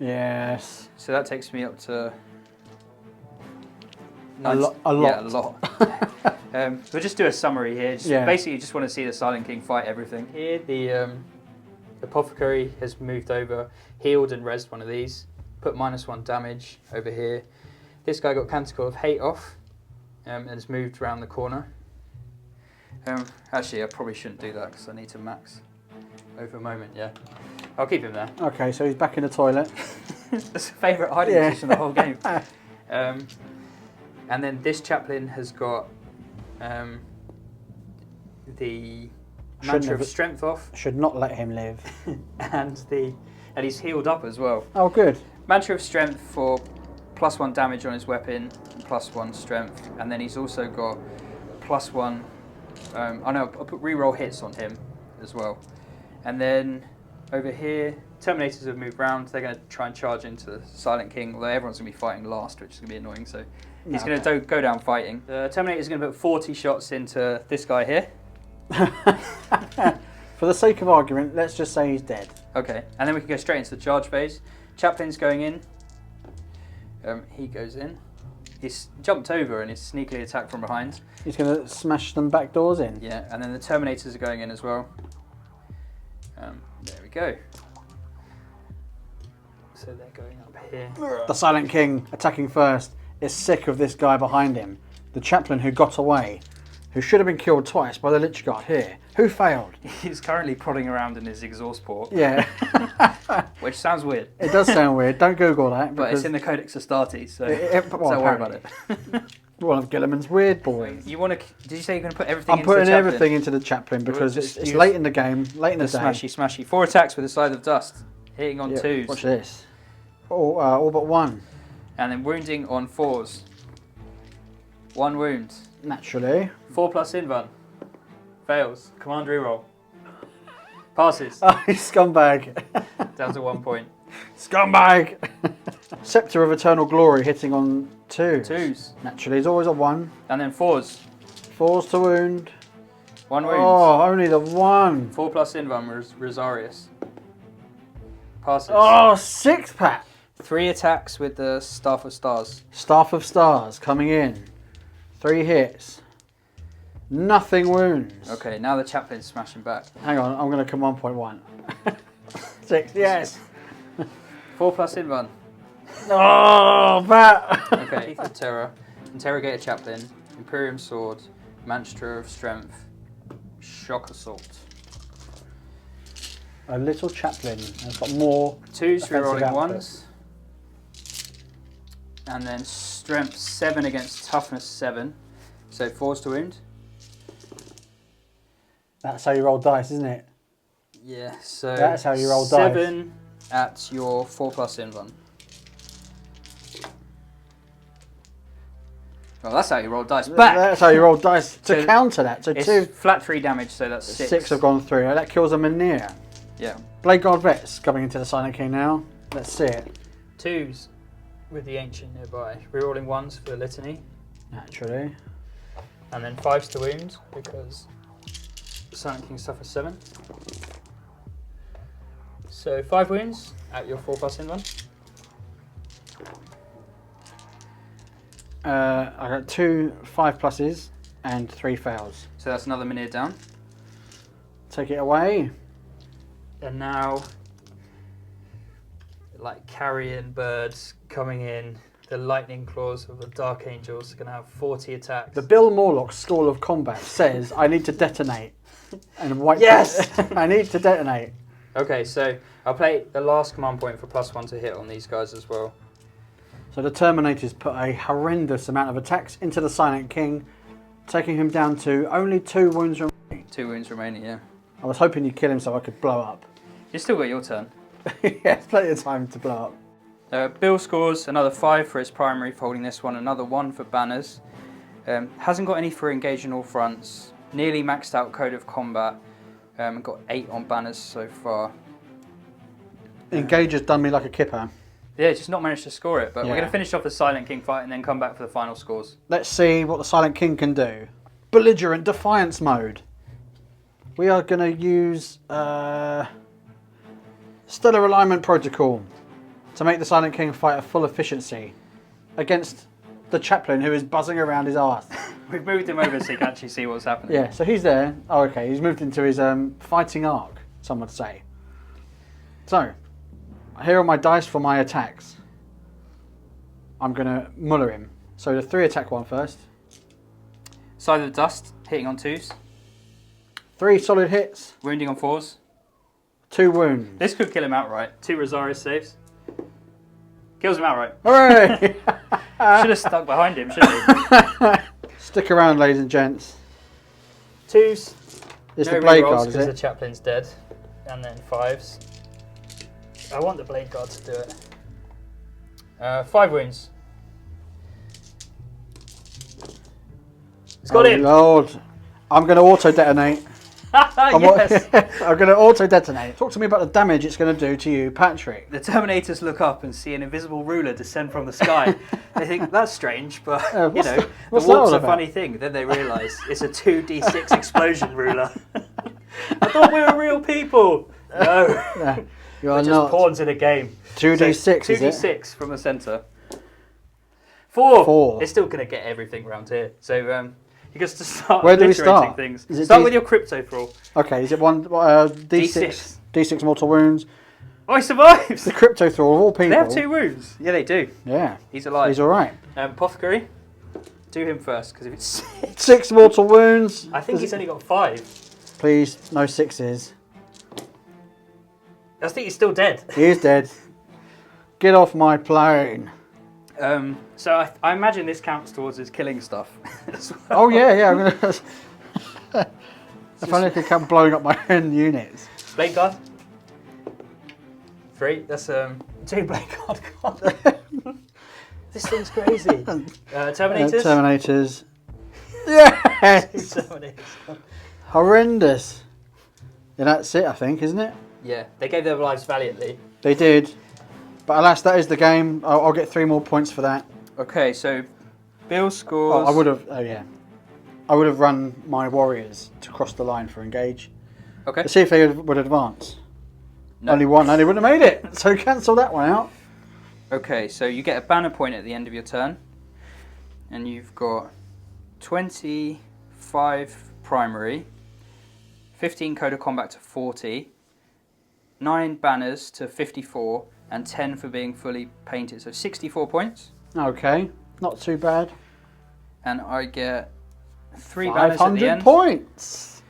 Yes. So that takes me up to... A lot. Yeah, a lot. We'll just do a summary here. Basically, you just want to see the Silent King fight everything. Here, the Apothecary has moved over, healed and rezzed one of these. Put -1 damage over here. This guy got Canticle of Hate off and has moved around the corner. Actually, I probably shouldn't do that because I need to max over a moment, yeah. I'll keep him there. Okay, so he's back in the toilet. That's a favourite hiding position in the whole game. And then this Chaplain has got the Mantra of Strength off. Should not let him live. and he's healed up as well. Oh, good. Mantra of Strength for +1 damage on his weapon, and +1 strength, and then he's also got +1. I'll put reroll hits on him as well. And then over here, Terminators have moved round. They're going to try and charge into the Silent King, although everyone's going to be fighting last, which is going to be annoying. So he's going to go down fighting. The Terminator's going to put 40 shots into this guy here. For the sake of argument, let's just say he's dead. Okay, and then we can go straight into the charge phase. Chaplain's going in. He goes in. He's jumped over and is sneakily attacked from behind. He's going to smash them back doors in. Yeah, and then the Terminators are going in as well. There we go. So they're going up here. The Silent King, attacking first, is sick of this guy behind him. The chaplain who got away, who should have been killed twice by the Lich Guard here. Who failed? He's currently prodding around in his exhaust port. Yeah. Which sounds weird. It does sound weird. Don't Google that. But it's in the Codex Astartes, so don't worry about it. One of Gilliman's weird boys. You want to? Did you say you're going to put everything? I'm putting everything into the chaplain because it's late in the game, late in the day. Smashy. 4 attacks with a Scythe of Dust, hitting on 2s. Watch this. All but 1. And then wounding on 4s. 1 wound. Naturally. 4+ invuln. Fails. Command reroll. Passes. Oh, you scumbag. Down to 1 point. Scumbag. Scepter of Eternal Glory hitting on 2. 2s. Naturally, it's always a 1. And then 4s. 4s to wound. 1 wound. Oh, only the 1. 4+ invuln, Rosarius. Passes. Oh, 6-pack. 3 attacks with the Staff of Stars. Staff of Stars coming in. 3 hits. Nothing wounds. Okay, now the chaplain's smashing back. Hang on, I'm going to come 1.1. 6, yes. 4+ invuln. Oh, bat. Okay, Teeth of Terror, Interrogator Chaplain, Imperium Sword, Mantra of Strength, Shock Assault. A little chaplain has got more 2s offensive rerolling output. 1s. And then Strength 7 against Toughness 7. So 4s to wound. That's how you roll dice, isn't it? Yeah, so that's how you roll 7 at your 4+ invuln. Well, that's how you roll dice back. That's how you roll dice to So counter that. So it's 2. flat 3 damage, so that's 6. 6 have gone through. That kills a Minear. Yeah. Blade Guard Vets coming into the Silent King now. Let's see it. 2s with the Ancient nearby. Rerolling 1s for the Litany. Naturally. And then 5s to wound because Silent King suffers 7. So 5 wounds at your 4+ invuln. I got 2 5+s and 3 fails. So that's another Minear down. Take it away. And now, like carrion birds coming in, the lightning claws of the Dark Angels are going to have 40 attacks. The Bill Morloc School of Combat says I need to detonate. And white. Yes! I need to detonate. Okay, so I'll play the last command point for +1 to hit on these guys as well. So the Terminators put a horrendous amount of attacks into the Silent King, taking him down to only 2 wounds remaining. 2 wounds remaining, yeah. I was hoping you'd kill him so I could blow up. You still got your turn. Yeah, it's plenty of time to blow up. Bill scores another 5 for his primary for holding this one, another 1 for banners. Hasn't got any for engage on all fronts. Nearly maxed out Code of Combat. Got 8 on banners so far. Engage has done me like a kipper. Yeah, just not managed to score it, but Yeah. we're going to finish off the Silent King fight and then come back for the final scores. Let's see what the Silent King can do. Belligerent Defiance mode. We are going to use Stellar Alignment Protocol to make the Silent King fight at full efficiency against the chaplain who is buzzing around his arse. We've moved him over so you can actually see what's happening. Yeah, so he's there. Oh, okay, he's moved into his fighting arc, some would say. So, here are my dice for my attacks. I'm going to muller him. So the 3 attack one first. Scythe of Dust, hitting on 2s. 3 solid hits, Wounding on 4s. 2 wounds. This could kill him outright. 2 Rosarius saves. Kills him outright. Hooray! Should have stuck behind him, shouldn't he? Stick around, ladies and gents. 2s. It's no the blade rerolls guard, is because it? the chaplain's dead. And then 5s. I want the blade guard to do it. 5 wounds. It's got him! Lord. I'm going to auto-detonate. Yes! I'm going to auto-detonate. Talk to me about the damage it's going to do to you, Patrick. The Terminators look up and see an invisible ruler descend from the sky. They think, that's strange, but, you know, the warp's a funny thing. Then they realise it's a 2d6 explosion ruler. I thought we were real people! No. Yeah, you are We're just not. pawns in a game. 2d6, so, is it? 2d6 from the centre. 4! 4. It's still going to get everything around here. So, he gets to start Where do we obliterating start? things. Is it Start with your crypto thrall. Okay, is it one D6? D6. D6 mortal wounds. Oh, he survives! The crypto thrall of all people. They have 2 wounds. Yeah, they do. Yeah. He's alive. He's alright. Apothecary. Do him first, because if it's 6... 6 mortal wounds. I think he's only got 5. Please, no 6s. I think he's still dead. He is dead. Get off my plane. So I imagine this counts towards his killing stuff as well. Oh yeah, I'm gonna. If only I could come blowing up my own units. Blade guard. 3. That's 2 blade guard. God. This thing's crazy. Terminators. Terminators. Yes. 2 Terminators. Horrendous. Yeah, that's it, I think, isn't it? Yeah, they gave their lives valiantly. They did. But alas, that is the game. I'll get 3 more points for that. Okay, so Bill scores. Oh, I would have. Oh yeah. I would have run my warriors to cross the line for engage. Okay. To see if they would advance. No. Only one, and they wouldn't have made it. So cancel that one out. Okay, so you get a banner point at the end of your turn, and you've got 25 primary, 15 code of combat to 40, 9 banners to 54, and 10 for being fully painted. So 64 points. Okay, not too bad. And I get 3 banners at the 500 end. points.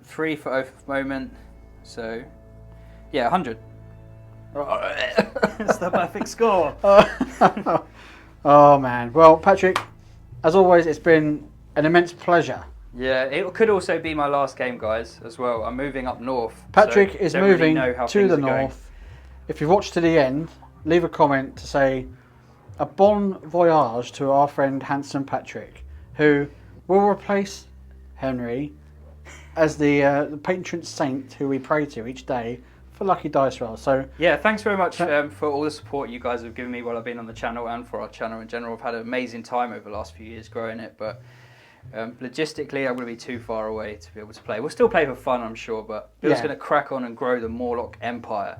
3 for Oath of Moment. So, yeah, 100. It's the perfect score. Oh man. Well, Patrick, as always, it's been an immense pleasure. Yeah, it could also be my last game, guys, as well. I'm moving up north. Patrick so is don't really moving know how to things the are going. north. If you've watched to the end, leave a comment to say a bon voyage to our friend Handsome Patrick, who will replace Henry as the patron saint who we pray to each day for lucky dice rolls. So yeah, thanks very much for all the support you guys have given me while I've been on the channel and for our channel in general. I've had an amazing time over the last few years growing it, but logistically I'm going to be too far away to be able to play. We'll still play for fun, I'm sure, but Bill's going to crack on and grow the Morloc Empire.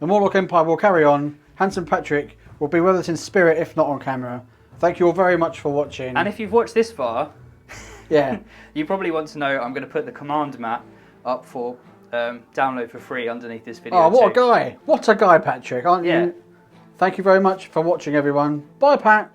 The Morloc Empire will carry on. Handsome Patrick will be with us in spirit, if not on camera. Thank you all very much for watching. And if you've watched this far, yeah, you probably want to know I'm going to put the command map up for download for free underneath this video. Oh, what a guy! What a guy, Patrick, aren't you? Thank you very much for watching, everyone. Bye, Pat.